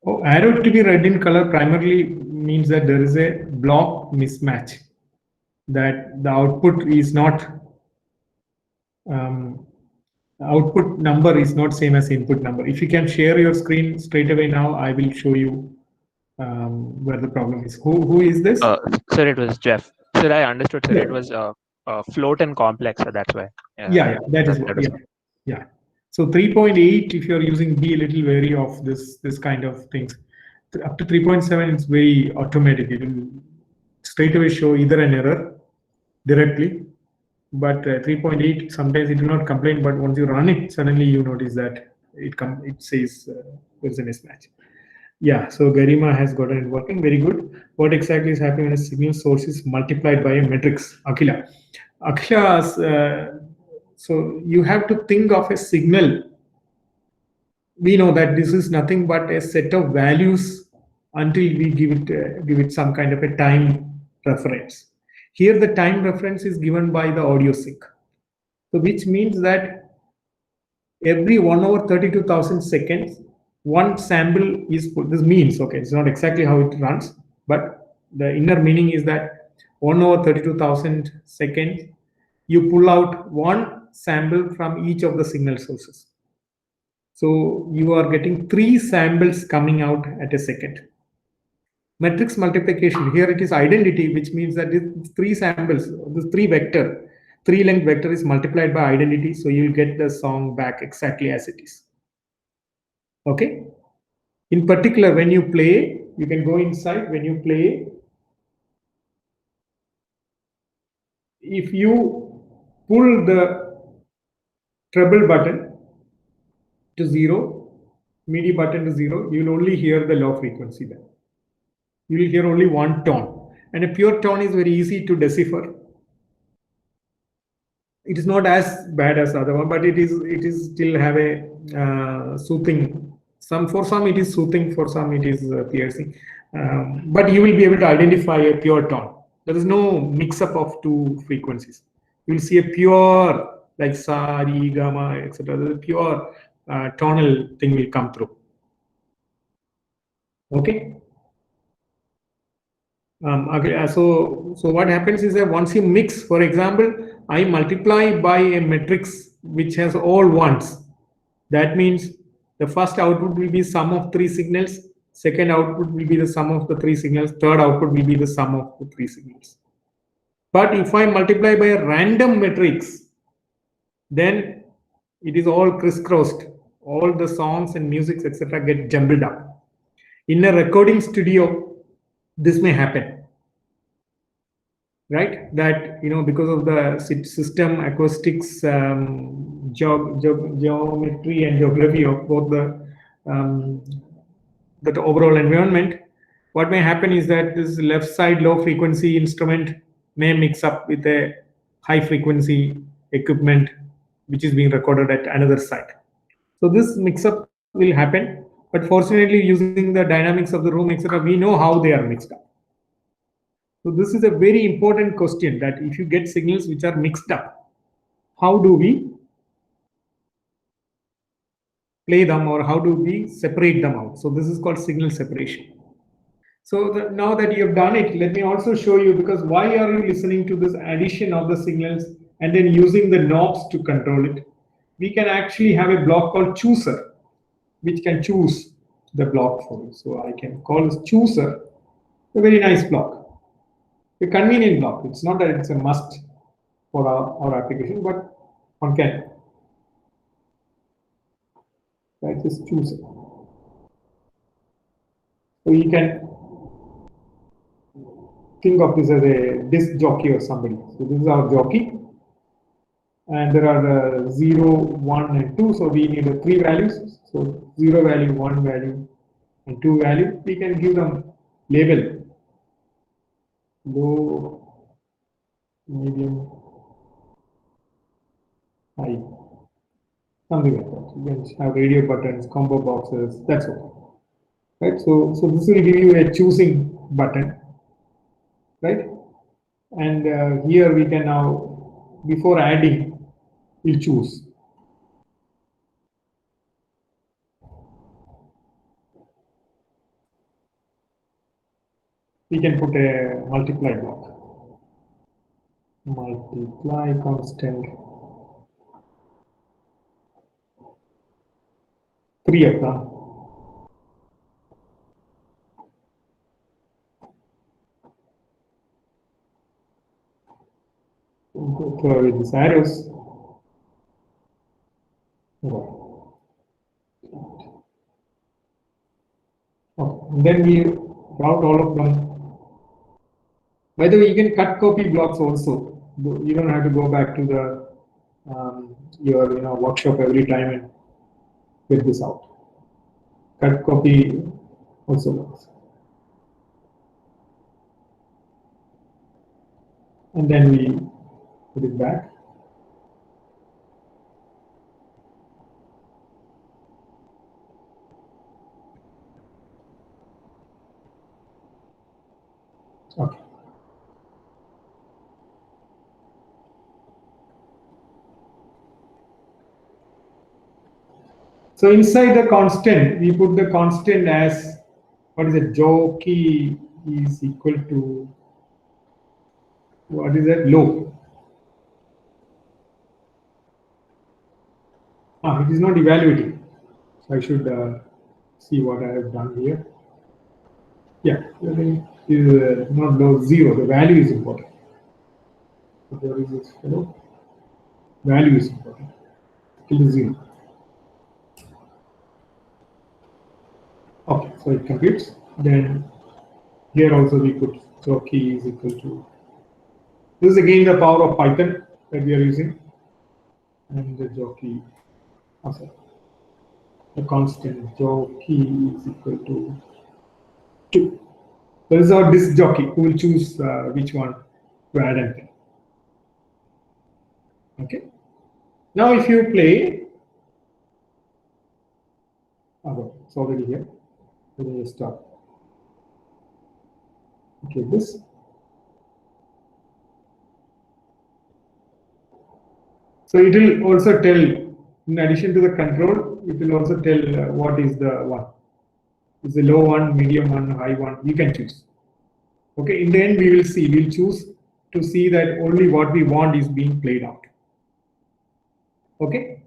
Oh, arrow to be red in color primarily means that there is a block mismatch, that the output is not output number is not same as input number. If you can share your screen straight away now, I will show you where the problem is. Who is this? Sir, it was Jeff. Sir, I understood, sir. Yeah. It was float and complex, so that's why. Yeah, that is what. Yeah. So 3.8, if you're using, be a little wary of this kind of things. Up to 3.7, it's very automatic. It will straight away show either an error directly, but 3.8 sometimes it will not complain. But once you run it, suddenly you notice that it says there's a mismatch. Yeah, so Garima has gotten it working. Very good. What exactly is happening when a signal source is multiplied by a matrix? Akhila, so you have to think of a signal. We know that this is nothing but a set of values until we give it some kind of a time reference. Here the time reference is given by the audio sync. So which means that every 1/32,000 seconds, one sample is put. This means, okay, it's not exactly how it runs, but the inner meaning is that 1/32,000 seconds, you pull out one sample from each of the signal sources. So you are getting 3 samples coming out at a second. Matrix multiplication, here it is identity, which means that it's 3 samples, this 3-length vector is multiplied by identity, so you'll get the song back exactly as it is. Okay. In particular, when you play, you can go inside. When you play, if you pull the treble button to 0, MIDI button to 0, you will only hear the low frequency there. You will hear only one tone, and a pure tone is very easy to decipher. It is not as bad as the other one, but it is still have a soothing. For some it is soothing, for some it is piercing. But you will be able to identify a pure tone. There is no mix-up of 2 frequencies. You will see a pure, like sa, re, gamma, etc. The pure tonal thing will come through. Okay. So what happens is that once you mix, for example, I multiply by a matrix which has all ones. That means the first output will be sum of 3 signals. Second output will be the sum of the 3 signals. Third output will be the sum of the 3 signals. But if I multiply by a random matrix, then it is all crisscrossed. All the songs and music, etc., get jumbled up. In a recording studio, this may happen, right? That, because of the system acoustics, geometry and geography of both the overall environment, what may happen is that this left side low frequency instrument may mix up with a high frequency equipment which is being recorded at another side. So this mix up will happen, but fortunately using the dynamics of the room, etc., we know how they are mixed up. So this is a very important question, that if you get signals which are mixed up, how do we play them, or how do we separate them out? So this is called signal separation. So now that you have done it, let me also show you, because why are you listening to this addition of the signals and then using the knobs to control it? We can actually have a block called chooser, which can choose the block for you. So I can call this chooser, a very nice block. a convenient block. It's not that it's a must for our application, but one can. I just choose it. So you can think of this as a disc jockey or somebody. So this is our jockey. And there are 0, 1, and 2. So we need 3 values. So 0 value, 1 value, and 2 value. We can give them label. Low, medium, high. Something like that. You can have radio buttons, combo boxes, that's all. Right? So this will give you a choosing button. Right? And here we can now, before adding, we'll choose. We can put a multiply block. Multiply constant. 3 of them. Go through these arrows. Okay. Then we route all of them. By the way, you can cut copy blocks also. You don't have to go back to the your workshop every time and get this out. Cut copy also works. And then we put it back. Okay. So inside the constant, we put the constant as, what is it, jockey is equal to, what is that, low. It is not evaluating. So I should see what I have done here. Yeah, it is not low, 0. The value is important. So there is this fellow. Value is important. Till 0. Okay, so it computes. Then here also we put jockey is equal to. This is again the power of Python that we are using. And the jockey, sorry, the constant jockey is equal to 2. So this is our disk jockey who will choose which one to add and play. Okay. Now if you play, it's already here. Let me start. Okay, this. So it will also tell, in addition to the control, it will also tell what is the one. Is the low one, medium one, high one, you can choose. Okay, in the end we will see, we'll choose to see that only what we want is being played out. Okay.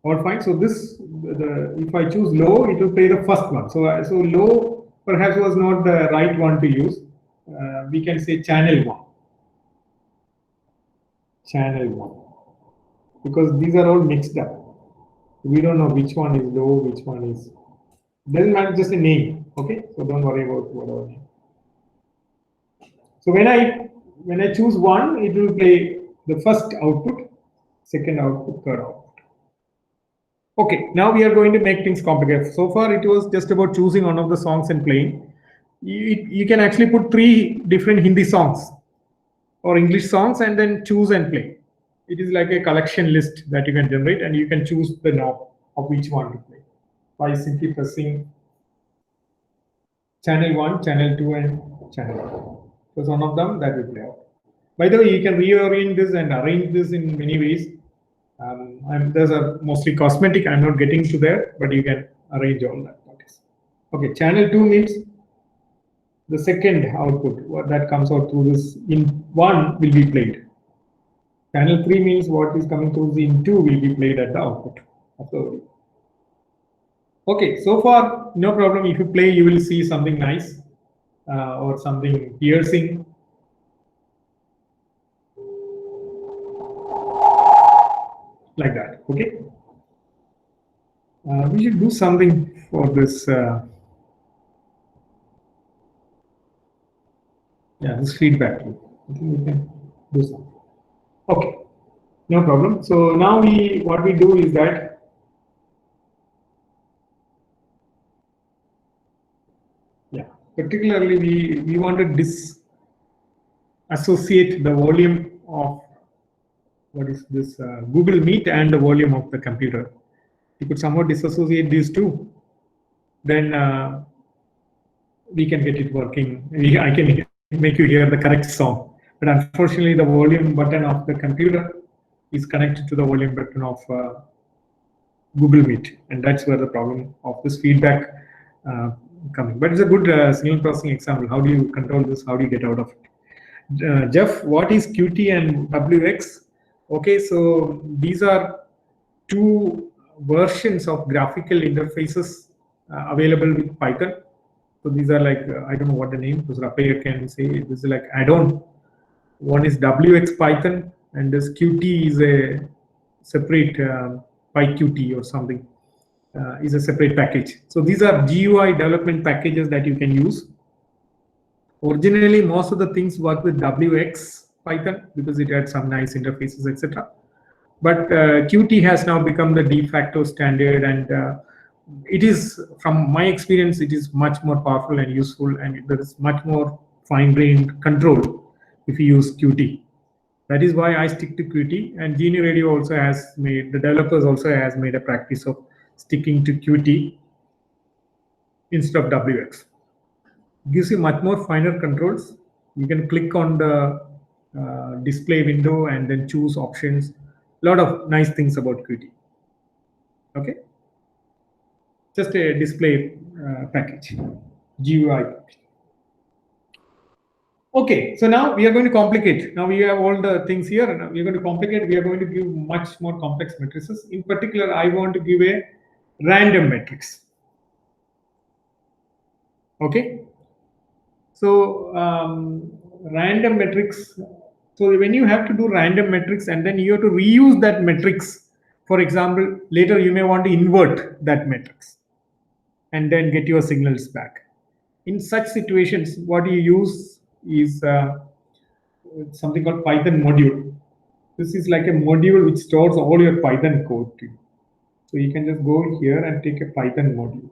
All fine. So this, if I choose low, it will play the first one. So low perhaps was not the right one to use. We can say channel 1. Channel 1. Because these are all mixed up. We don't know which one is low, which one is. Doesn't matter, just a name. Okay. So don't worry about whatever name. So when I choose 1, it will play the first output, second output, third output. Okay, now we are going to make things complicated. So far, it was just about choosing one of the songs and playing. You can actually put 3 different Hindi songs or English songs and then choose and play. It is like a collection list that you can generate, and you can choose the knob of which one to play by simply pressing channel 1, channel 2, and channel 1. So one of them that will play out. By the way, you can reorient this and arrange this in many ways. Those are mostly cosmetic. I'm not getting to there, but you can arrange all that. Okay, channel 2 means the second output, what that comes out through this in 1 will be played. Channel 3 means what is coming through the in 2 will be played at the output of the audio. Okay, so far no problem. If you play, you will see something nice. or something piercing. Like that, okay? We should do something for this. Yeah, this feedback loop. I think we can do something. Okay, no problem. So now what we do is that particularly we want to disassociate the volume of what is this Google Meet and the volume of the computer. You could somehow disassociate these two, then we can get it working. I can make you hear the correct song. But unfortunately, the volume button of the computer is connected to the volume button of Google Meet, and that's where the problem of this feedback coming. But it's a good signal processing example. How do you control this? How do you get out of it? Jeff, what is Qt and WX? Okay, so these are two versions of graphical interfaces available with Python. So these are like, I don't know what the name, because Rapaya can say this is like add-on. One is WX Python, and this Qt is a separate PyQt or something, is a separate package. So these are GUI development packages that you can use. Originally, most of the things work with WX Python because it had some nice interfaces, etc. But Qt has now become the de facto standard, and it is, from my experience, it is much more powerful and useful, and there is much more fine-grained control if you use Qt. That is why I stick to Qt, and GNU Radio also has made, the developers also has made a practice of sticking to Qt instead of WX. Gives you much more finer controls. You can click on the display window and then choose options. A lot of nice things about Qt. Okay, just a display package, GUI. Okay, so now we are going to complicate. Now we have all the things here, and we are going to complicate. We are going to give much more complex matrices. In particular, I want to give a random matrix. Okay, so random matrix. So when you have to do random matrix and then you have to reuse that matrix, for example, later you may want to invert that matrix and then get your signals back. In such situations, what you use is something called Python module. This is like a module which stores all your Python code to you. So you can just go here and take a Python module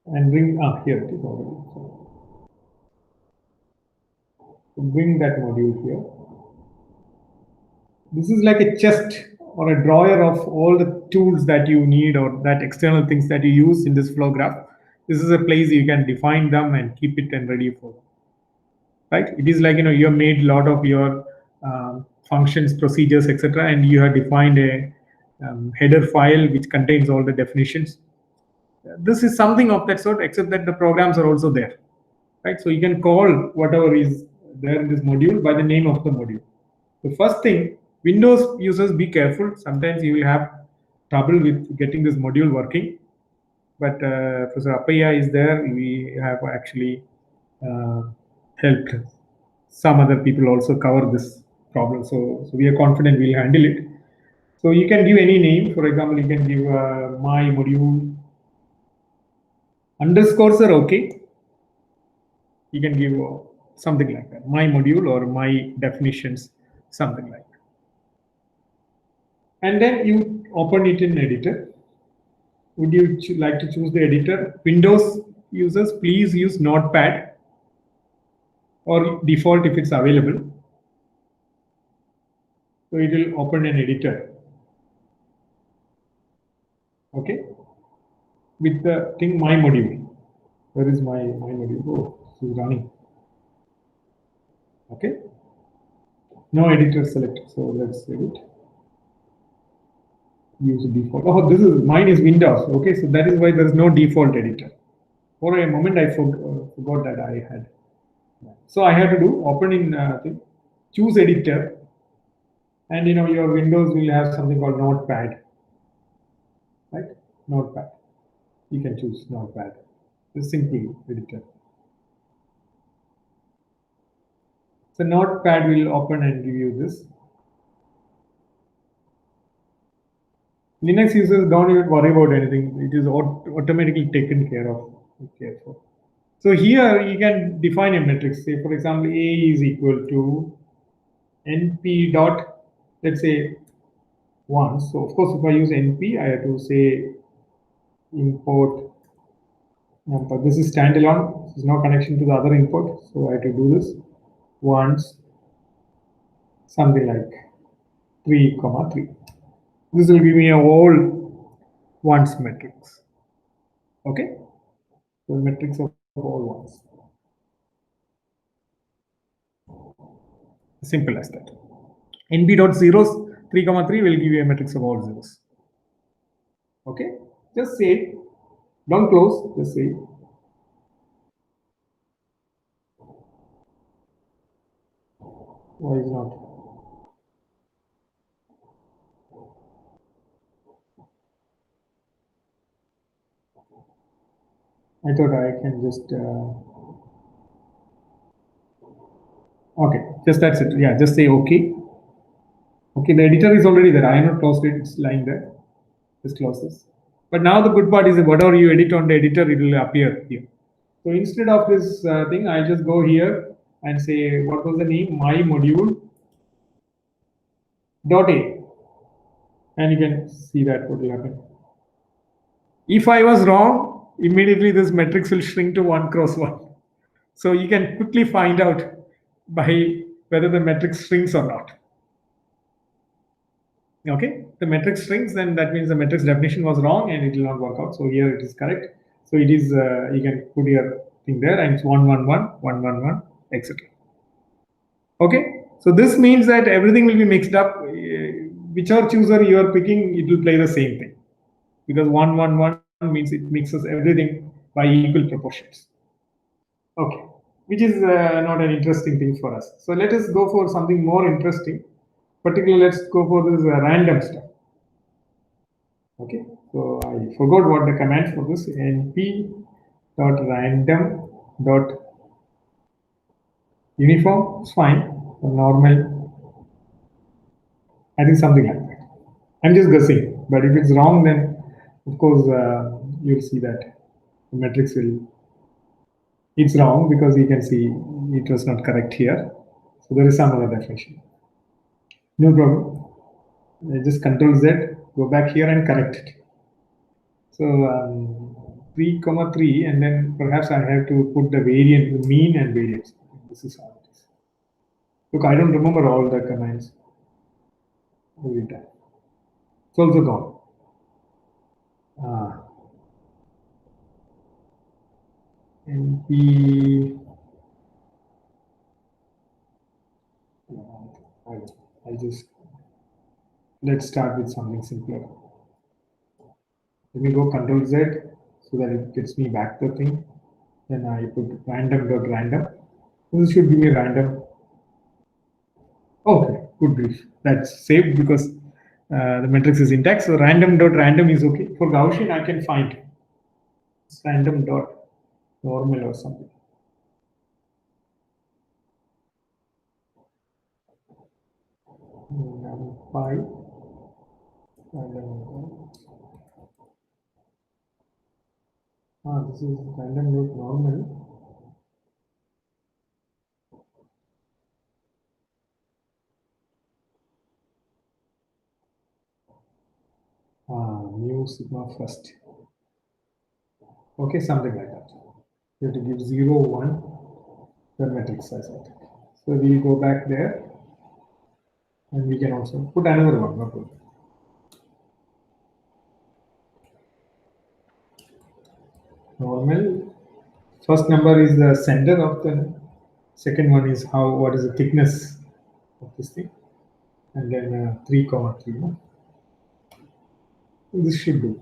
and bring here it is already. So bring that module here. This is like a chest or a drawer of all the tools that you need or that external things that you use in this flow graph. This is a place you can define them and keep it and ready for them. Right? It is like, you have made a lot of your functions, procedures, etc., and you have defined a header file which contains all the definitions. This is something of that sort, except that the programs are also there. Right? So you can call whatever is there in this module by the name of the module. The first thing, Windows users, be careful. Sometimes you will have trouble with getting this module working. But Professor Appaiah is there. We have actually helped some other people also cover this problem. So we are confident we'll handle it. So you can give any name. For example, you can give my module. Underscores are okay. You can give something like that, my module or my definitions, something like that. And then you open it in editor. Would you like to choose the editor? Windows users, please use Notepad or default if it's available. So it will open an editor. Okay, with the thing my module. Where is my module? Oh, it's running. Okay, no editor selected. So let's edit. Use default. Oh, this is mine is Windows. Okay, so that is why there is no default editor. For a moment, I forgot that I had. So I have to do open in choose editor, and your Windows will have something called Notepad, right? Notepad. you can choose Notepad. It's simple editor. So Notepad will open and give you this. Linux users don't even worry about anything. It is automatically taken care of. So here you can define a matrix. Say, for example, A is equal to NP dot, let's say, 1. So, of course, if I use NP, I have to say import number. This is standalone. There's no connection to the other input. So, I have to do this once, something like 3, 3. This will give me a whole ones matrix. Okay? So, matrix of all ones. Simple as that. NP dot zeros 3, 3 will give you a matrix of all zeros. Okay? Just save. Don't close. Just save. Why is not? I thought I can just. Okay, just that's it. Yeah, just say OK. Okay, the editor is already there. I have not closed it. It's lying there. Just close this. But now the good part is that whatever you edit on the editor, it will appear here. So instead of this thing, I just go here and say, what was the name? My module dot A. And you can see that what will happen. If I was wrong, immediately this matrix will shrink to 1 cross 1. So you can quickly find out by whether the matrix shrinks or not. Okay, the matrix shrinks, then that means the matrix definition was wrong and it will not work out. So here it is correct. So it is, you can put your thing there and it's 1, 1, 1, 1, 1, 1, etc. Okay, so this means that everything will be mixed up. Whichever chooser you are picking, it will play the same thing. Because 1, 1, 1 means it mixes everything by equal proportions. Okay, which is not an interesting thing for us. So let us go for something more interesting. Particularly, let's go for this random stuff. Okay, so I forgot what the command for this. np.random.uniform is fine. Normal. I think something like that. I'm just guessing, but if it's wrong, then of course you'll see that the matrix will. It's wrong because you can see it was not correct here. So there is some other definition. No problem. Just Control Z, go back here and correct it. So 3, 3, and then perhaps I have to put the variant, the mean and variance. This is how it is. Look, I don't remember all the commands every time. It's also gone. NP. I'll just. Let's start with something simpler. Let me go Control Z so that it gets me back the thing. Then I put random.random. This should give me random. Okay, good grief. That's saved because the matrix is intact. So random.random is okay. For Gaussian, I can find random.normal or something. NumPy. This is random.normal. Mu sigma first. Okay, something like that. You have to give 0, 1, the matrix size. So we'll go back there. And we can also put another one. No problem. Normal. First number is the center of the. Second one is what is the thickness of this thing, and then 3, 3. No? This should do.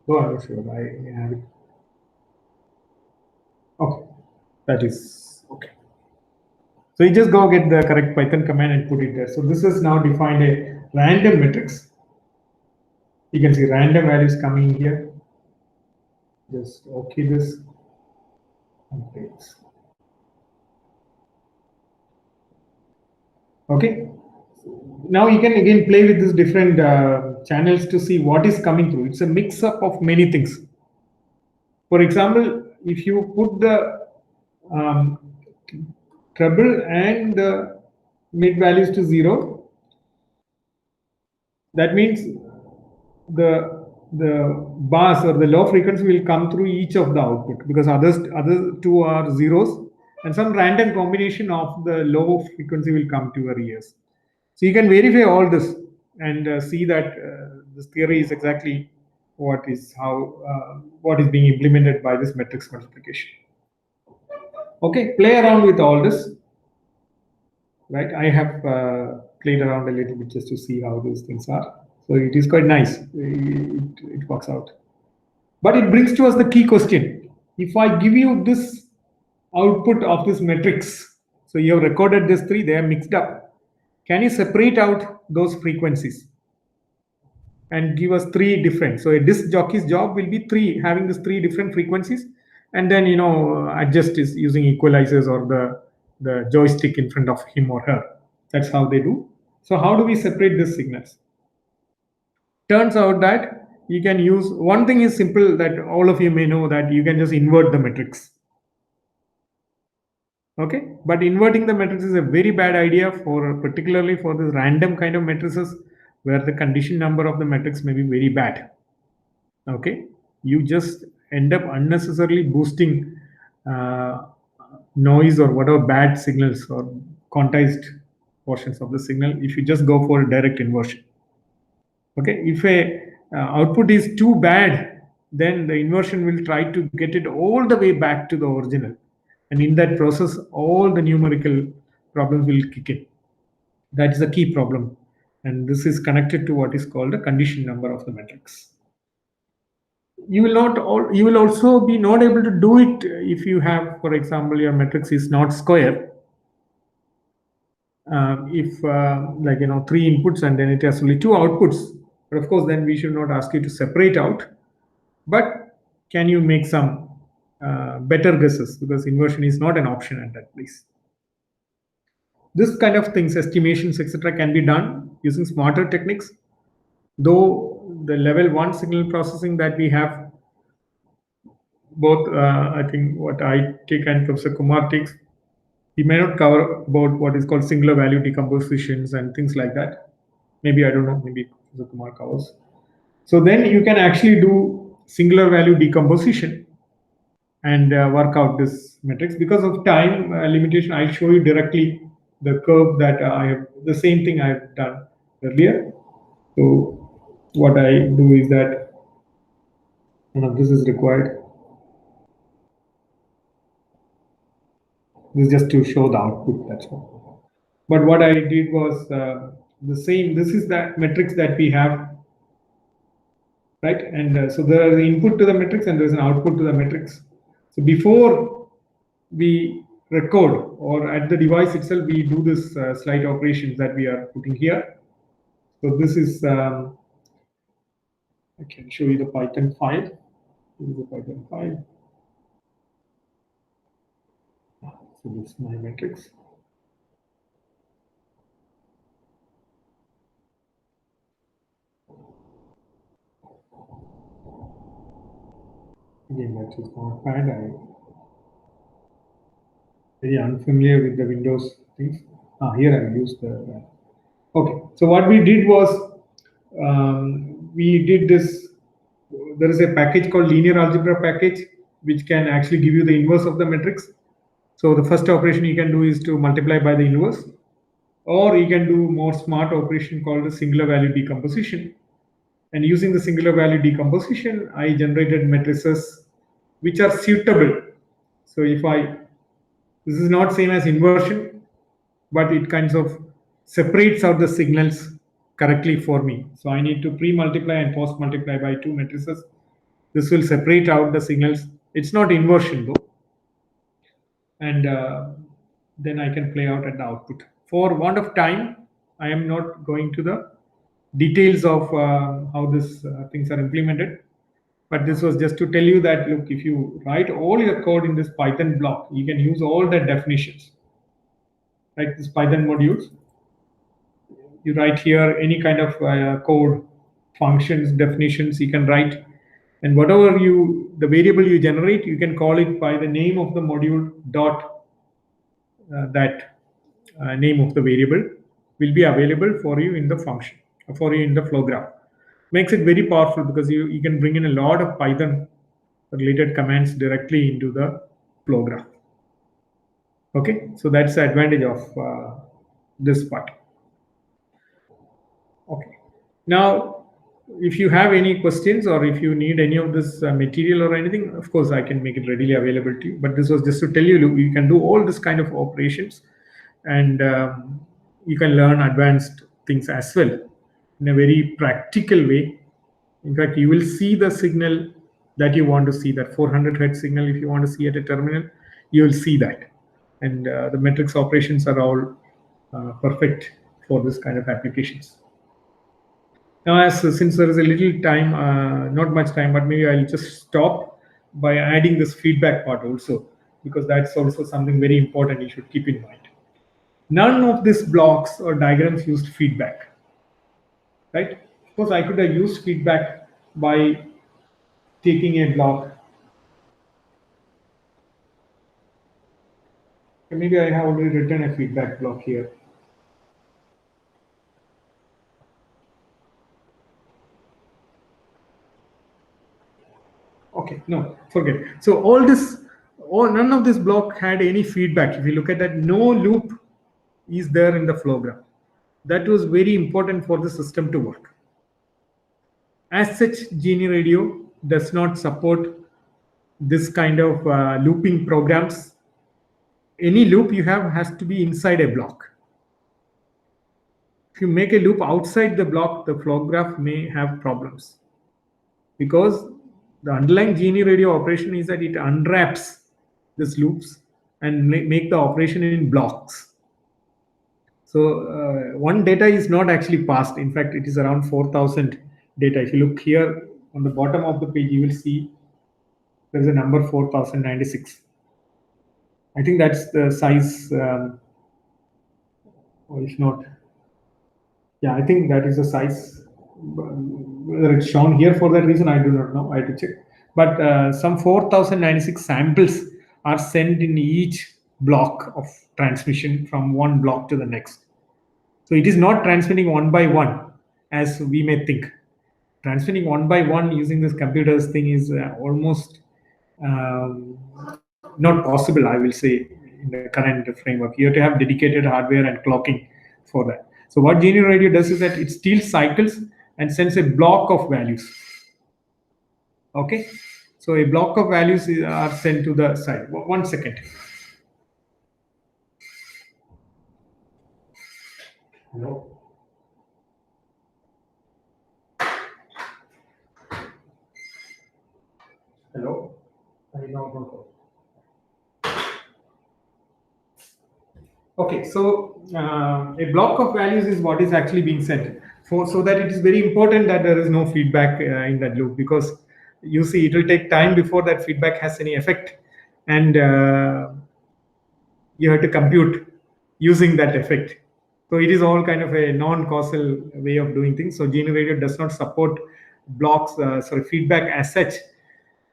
Though I'm not sure. I have it. Okay, that is okay. So you just go get the correct Python command and put it there. So this has now defined a random matrix. You can see random values coming here. just okay this. Okay. Now you can again play with these different channels to see what is coming through. It's a mix up of many things. For example, if you put the treble and the mid values to 0, that means the bars or the low frequency will come through each of the output, because other two are zeros, and some random combination of the low frequency will come to your ears. So you can verify all this and see that this theory is exactly what is being implemented by this matrix multiplication. Okay, play around with all this. Right, I have played around a little bit just to see how these things are. So it is quite nice. It works out. But it brings to us the key question. If I give you this output of this matrix, so you have recorded these three, they are mixed up. Can you separate out those frequencies and give us three different? So a disc jockey's job will be having these three different frequencies, and then adjust is using equalizers or the joystick in front of him or her. That's how they do. So how do we separate these signals? Turns out that you can use, one thing is simple that all of you may know, that you can just invert the matrix. Okay, but inverting the matrix is a very bad idea, particularly for this random kind of matrices where the condition number of the matrix may be very bad. Okay, you just end up unnecessarily boosting noise or whatever bad signals or quantized portions of the signal if you just go for a direct inversion. Okay, if a output is too bad, then the inversion will try to get it all the way back to the original, and in that process all the numerical problems will kick in. That is the key problem, and this is connected to what is called the condition number of the matrix. You will also be not able to do it if you have, for example, your matrix is not square. If like 3 inputs and then it has only 2 outputs, but of course then we should not ask you to separate out, but can you make some better guesses, because inversion is not an option at that place. This kind of things, estimations, etc., can be done using smarter techniques, though the level 1 signal processing that we have, both I think what I take and Professor Kumar takes, he may not cover about what is called singular value decompositions and things like that. Maybe, I don't know, maybe Professor Kumar covers. So then you can actually do singular value decomposition and work out this matrix. Because of time limitation, I'll show you directly the curve that I have, the same thing I have done earlier. So what I do is that this is required. This is just to show the output, that's all. But what I did was the same. This is that matrix that we have, right? And so there is an input to the matrix and there is an output to the matrix. So before we record, or at the device itself, we do this slide operations that we are putting here. So this is, I can show you the Python file. This is the Python file. So this is my matrix. Again, that is not bad. I'm very unfamiliar with the Windows things. Here I used the. Okay, so what we did was we did this. There is a package called linear algebra package, which can actually give you the inverse of the matrix. So the first operation you can do is to multiply by the inverse, or you can do more smart operation called the singular value decomposition. And using the singular value decomposition, I generated matrices which are suitable. So if this is not same as inversion, but it kind of separates out the signals correctly for me. So I need to pre-multiply and post-multiply by 2 matrices. This will separate out the signals. It's not inversion though. And then I can play out at the output. For want of time, I am not going to the details of how these things are implemented. But this was just to tell you that, look, if you write all your code in this Python block, you can use all the definitions, like this Python modules. You write here any kind of code, functions, definitions you can write, and whatever the variable you generate, you can call it by the name of the module dot that name of the variable will be available for you in the function, for you in the flow graph. Makes it very powerful because you can bring in a lot of Python related commands directly into the flow graph. Okay, so that's the advantage of this part. Okay, now if you have any questions or if you need any of this material or anything, of course I can make it readily available to you, but this was just to tell you, look, you can do all this kind of operations, and you can learn advanced things as well in a very practical way. In fact, you will see the signal that you want to see, that 400 Hz signal. If you want to see at a terminal, you will see that, and the matrix operations are all perfect for this kind of applications. Now, since there is a little time, not much time, but maybe I'll just stop by adding this feedback part also, because that's also something very important you should keep in mind. None of these blocks or diagrams used feedback, right? Of course, I could have used feedback by taking a block. Maybe I have already written a feedback block here. Okay, no, forget. So none of this block had any feedback. If you look at that, no loop is there in the flow graph. That was very important for the system to work. As such, Genie Radio does not support this kind of looping programs. Any loop you have has to be inside a block. If you make a loop outside the block, the flow graph may have problems, because the underlying Genie Radio operation is that it unwraps these loops and make the operation in blocks. So one data is not actually passed. In fact, it is around 4,000 data. If you look here on the bottom of the page, you will see there is a number 4096. I think that's the size, or if not, yeah, I think that is the size. Whether it's shown here for that reason, I do not know. I have to check. But some 4096 samples are sent in each block of transmission from one block to the next. So it is not transmitting one by one, as we may think. Transmitting one by one using this computers thing is almost not possible, I will say, in the current framework. You have to have dedicated hardware and clocking for that. So what Genie Radio does is that it steals cycles and sends a block of values. Okay, so a block of values are sent to the side. 1 second. Hello. Hello. Okay, so a block of values is what is actually being sent. So that it is very important that there is no feedback in that loop, because you see it will take time before that feedback has any effect, and you have to compute using that effect. So it is all kind of a non-causal way of doing things. So Genie Radio does not support blocks, feedback as such.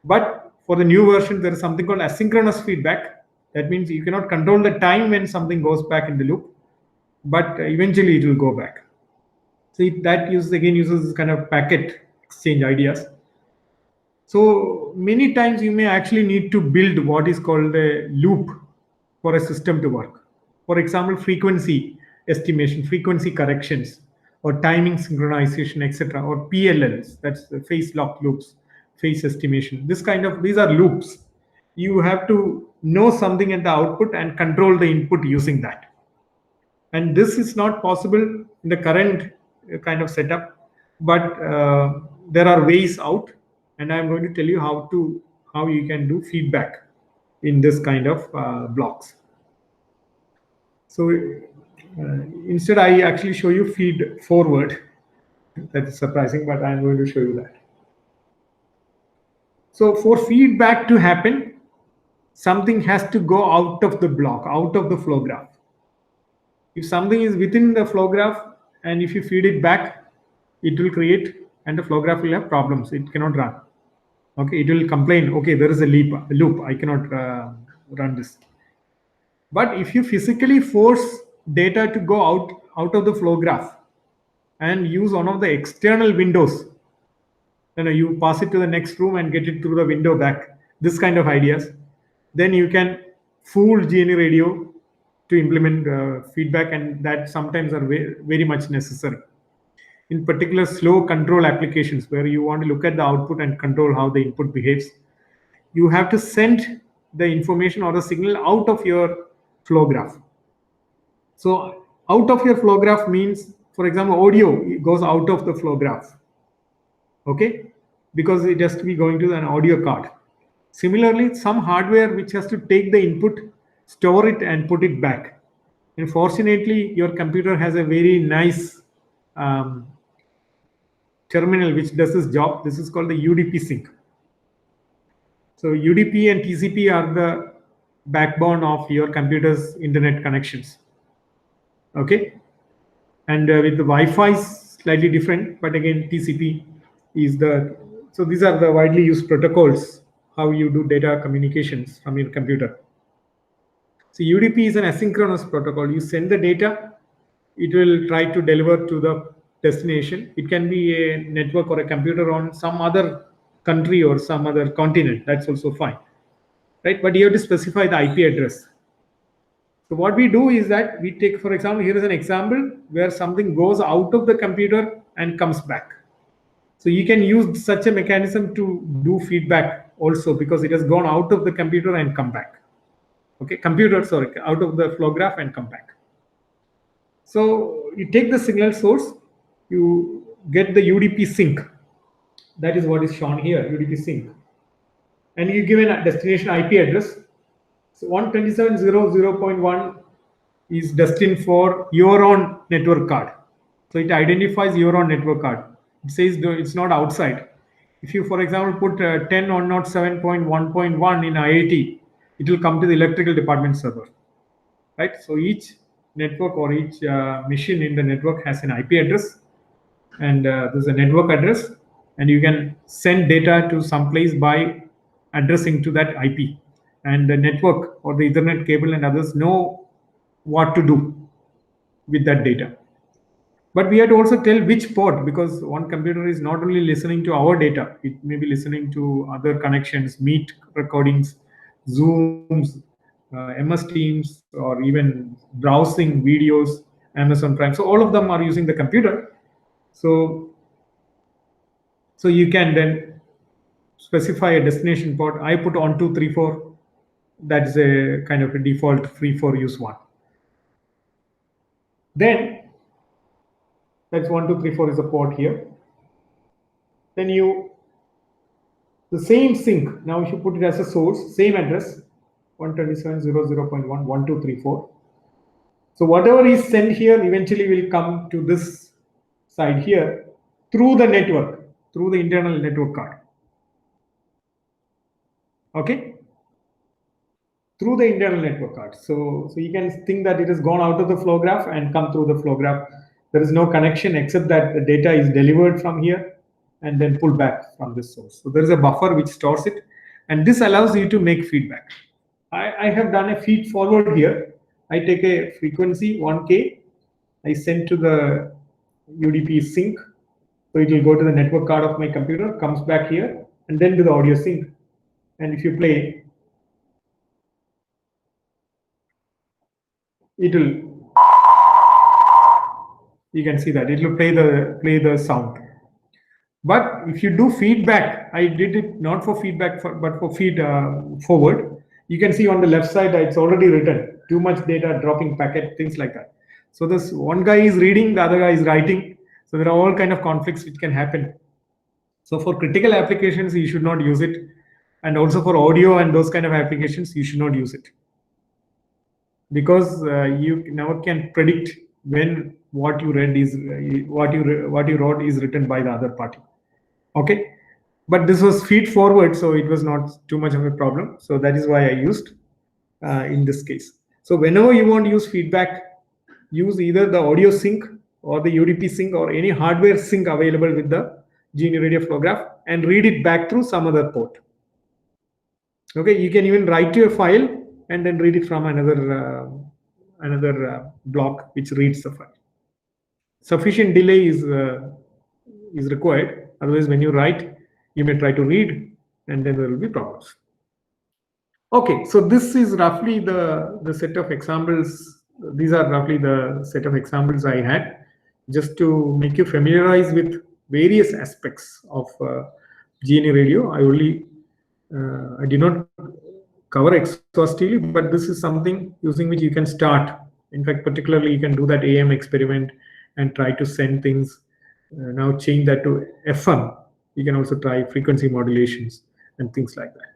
But for the new version, there is something called asynchronous feedback. That means you cannot control the time when something goes back in the loop, but eventually it will go back. So that uses this kind of packet exchange ideas. So many times you may actually need to build what is called a loop for a system to work. For example, frequency estimation, frequency corrections, or timing synchronization, etc., or PLLs, that's the phase lock loops, phase estimation. These are loops. You have to know something at the output and control the input using that. And this is not possible in the current kind of setup, but there are ways out, and I'm going to tell you how you can do feedback in this kind of blocks. So instead, I actually show you feed forward. That is surprising, but I'm going to show you that. So for feedback to happen, something has to go out of the block, out of the flow graph. If something is within the flow graph and if you feed it back, it will create, and the flow graph will have problems. It cannot run. Okay, it will complain, okay, there is a loop, I cannot run this. But if you physically force data to go out of the flow graph and use one of the external windows, you pass it to the next room and get it through the window back, this kind of ideas, then you can fool GNU Radio to implement feedback, and that sometimes are very much necessary. In particular, slow control applications where you want to look at the output and control how the input behaves, you have to send the information or the signal out of your flow graph. So out of your flow graph means, for example, audio goes out of the flow graph, okay, because it has to be going to an audio card. Similarly, some hardware which has to take the input, store it and put it back. And fortunately, your computer has a very nice terminal which does this job. This is called the UDP sync. So UDP and TCP are the backbone of your computer's internet connections. Okay, and with the Wi-Fi slightly different, but again TCP is the, so these are the widely used protocols how you do data communications from your computer. So UDP is an asynchronous protocol. You send the data, it will try to deliver to the destination. It can be a network or a computer on some other country or some other continent. That's also fine, right? But you have to specify the IP address. So what we do is that we take, for example, here is an example where something goes out of the computer and comes back. So you can use such a mechanism to do feedback also, because it has gone out of the computer and come back. Okay, out of the flow graph and come back. So you take the signal source, you get the UDP sync. That is what is shown here, UDP sync. And you give a destination IP address. So 127.0.0.1 is destined for your own network card. So it identifies your own network card. It says it's not outside. If you, for example, put 10.107.1.1 in IIT, it will come to the electrical department server, right? So each network or each machine in the network has an IP address, and there's a network address, and you can send data to some place by addressing to that IP, and the network or the Ethernet cable and others know what to do with that data. But we have to also tell which port, because one computer is not only listening to our data, it may be listening to other connections, Meet recordings, Zooms, MS Teams, or even browsing videos, Amazon Prime. So all of them are using the computer. So you can then specify a destination port. I put 1234. That is a kind of a default free for use one. Then that's 1234 is a port here. Then the same sync. Now if you put it as a source, same address, 127.0.0.1, 1234. So whatever is sent here eventually will come to this side here through the network, through the internal network card. Okay? Through the internal network card. So you can think that it has gone out of the flow graph and come through the flow graph. There is no connection except that the data is delivered from here and then pulled back from this source. So there is a buffer which stores it, and this allows you to make feedback. I have done a feed forward here. I take a frequency 1K, I send to the UDP sync. So it will go to the network card of my computer, comes back here, and then to the audio sync. And if you play, it will, you can see that it will play the sound. But if you do feedback, I did it not for feedback, but for feed forward. You can see on the left side, it's already written, too much data, dropping packet, things like that. So this one guy is reading, the other guy is writing. So there are all kind of conflicts which can happen. So for critical applications, you should not use it. And also for audio and those kind of applications, you should not use it. Because you never can predict when what you read is what you wrote is written by the other party. Okay. but this was feed forward, so it was not too much of a problem. So that is why I used in this case. So whenever you want to use feedback, use either the audio sync or the UDP sync or any hardware sync available with the Genie Radio flow graph and read it back through some other port. Okay, you can even write to a file and then read it from another block which reads the file. Sufficient delay is required. Otherwise, when you write, you may try to read and then there will be problems. Okay, so this is roughly the set of examples. These are roughly the set of examples I had just to make you familiarize with various aspects of Genie Radio. I did not cover exhaustively, but this is something using which you can start. In fact, particularly you can do that AM experiment and try to send things. Now change that to FM. You can also try frequency modulations and things like that.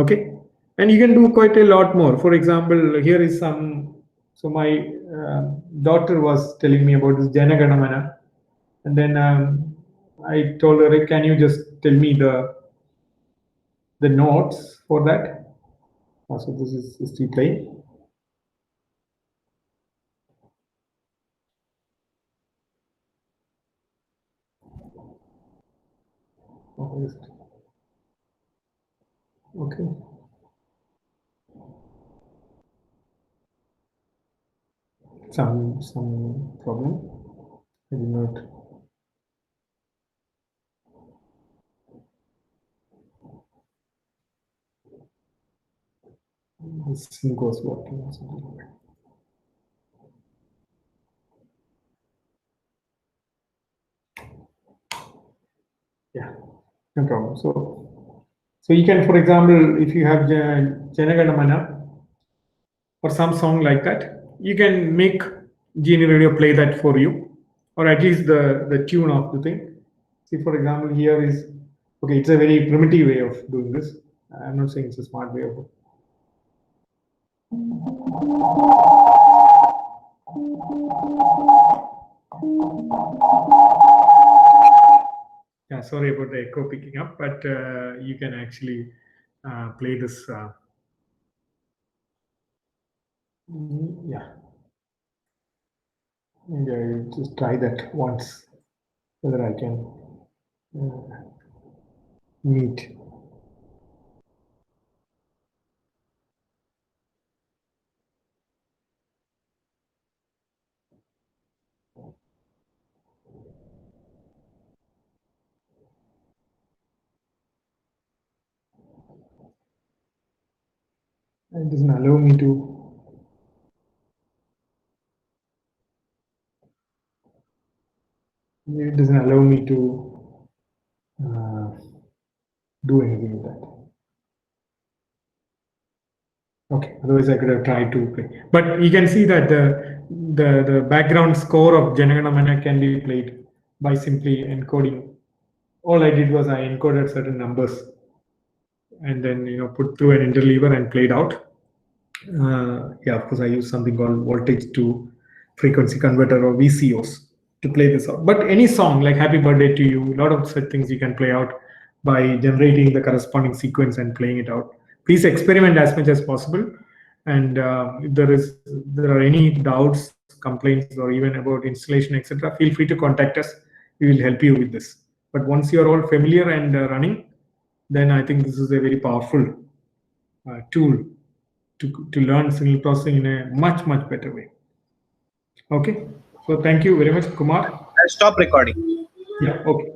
Okay, and you can do quite a lot more. For example, here is some. So my daughter was telling me about this Jana Gana Mana, and then I told her, "Can you just tell me the notes for that?" So this is still playing. Okay. Some problem. I did not. This sync was working or something like that. Yeah, no problem. So you can, for example, if you have Jana Gana Mana or some song like that, you can make Genie Radio play that for you, or at least the tune of the thing. See, for example, here is, okay, it's a very primitive way of doing this. I'm not saying it's a smart way of. Yeah, sorry about the echo picking up, but you can actually play this. Yeah. Maybe I will just try that once, whether I can meet. It doesn't allow me to. It doesn't allow me to do anything with that. Okay, otherwise I could have tried to play. But you can see that the background score of Jana Gana Mana can be played by simply encoding. All I did was I encoded certain numbers and then put through an interleaver and played out. Yeah, of course I use something called voltage to frequency converter or VCOs to play this out. But any song like Happy Birthday to You, a lot of such things you can play out by generating the corresponding sequence and playing it out. Please experiment as much as possible. And if there are any doubts, complaints, or even about installation, etc., feel free to contact us. We will help you with this. But once you are all familiar and running, then I think this is a very powerful tool to learn signal processing in a much better way. Okay, so thank you very much, Kumar. I'll stop recording. Yeah, okay.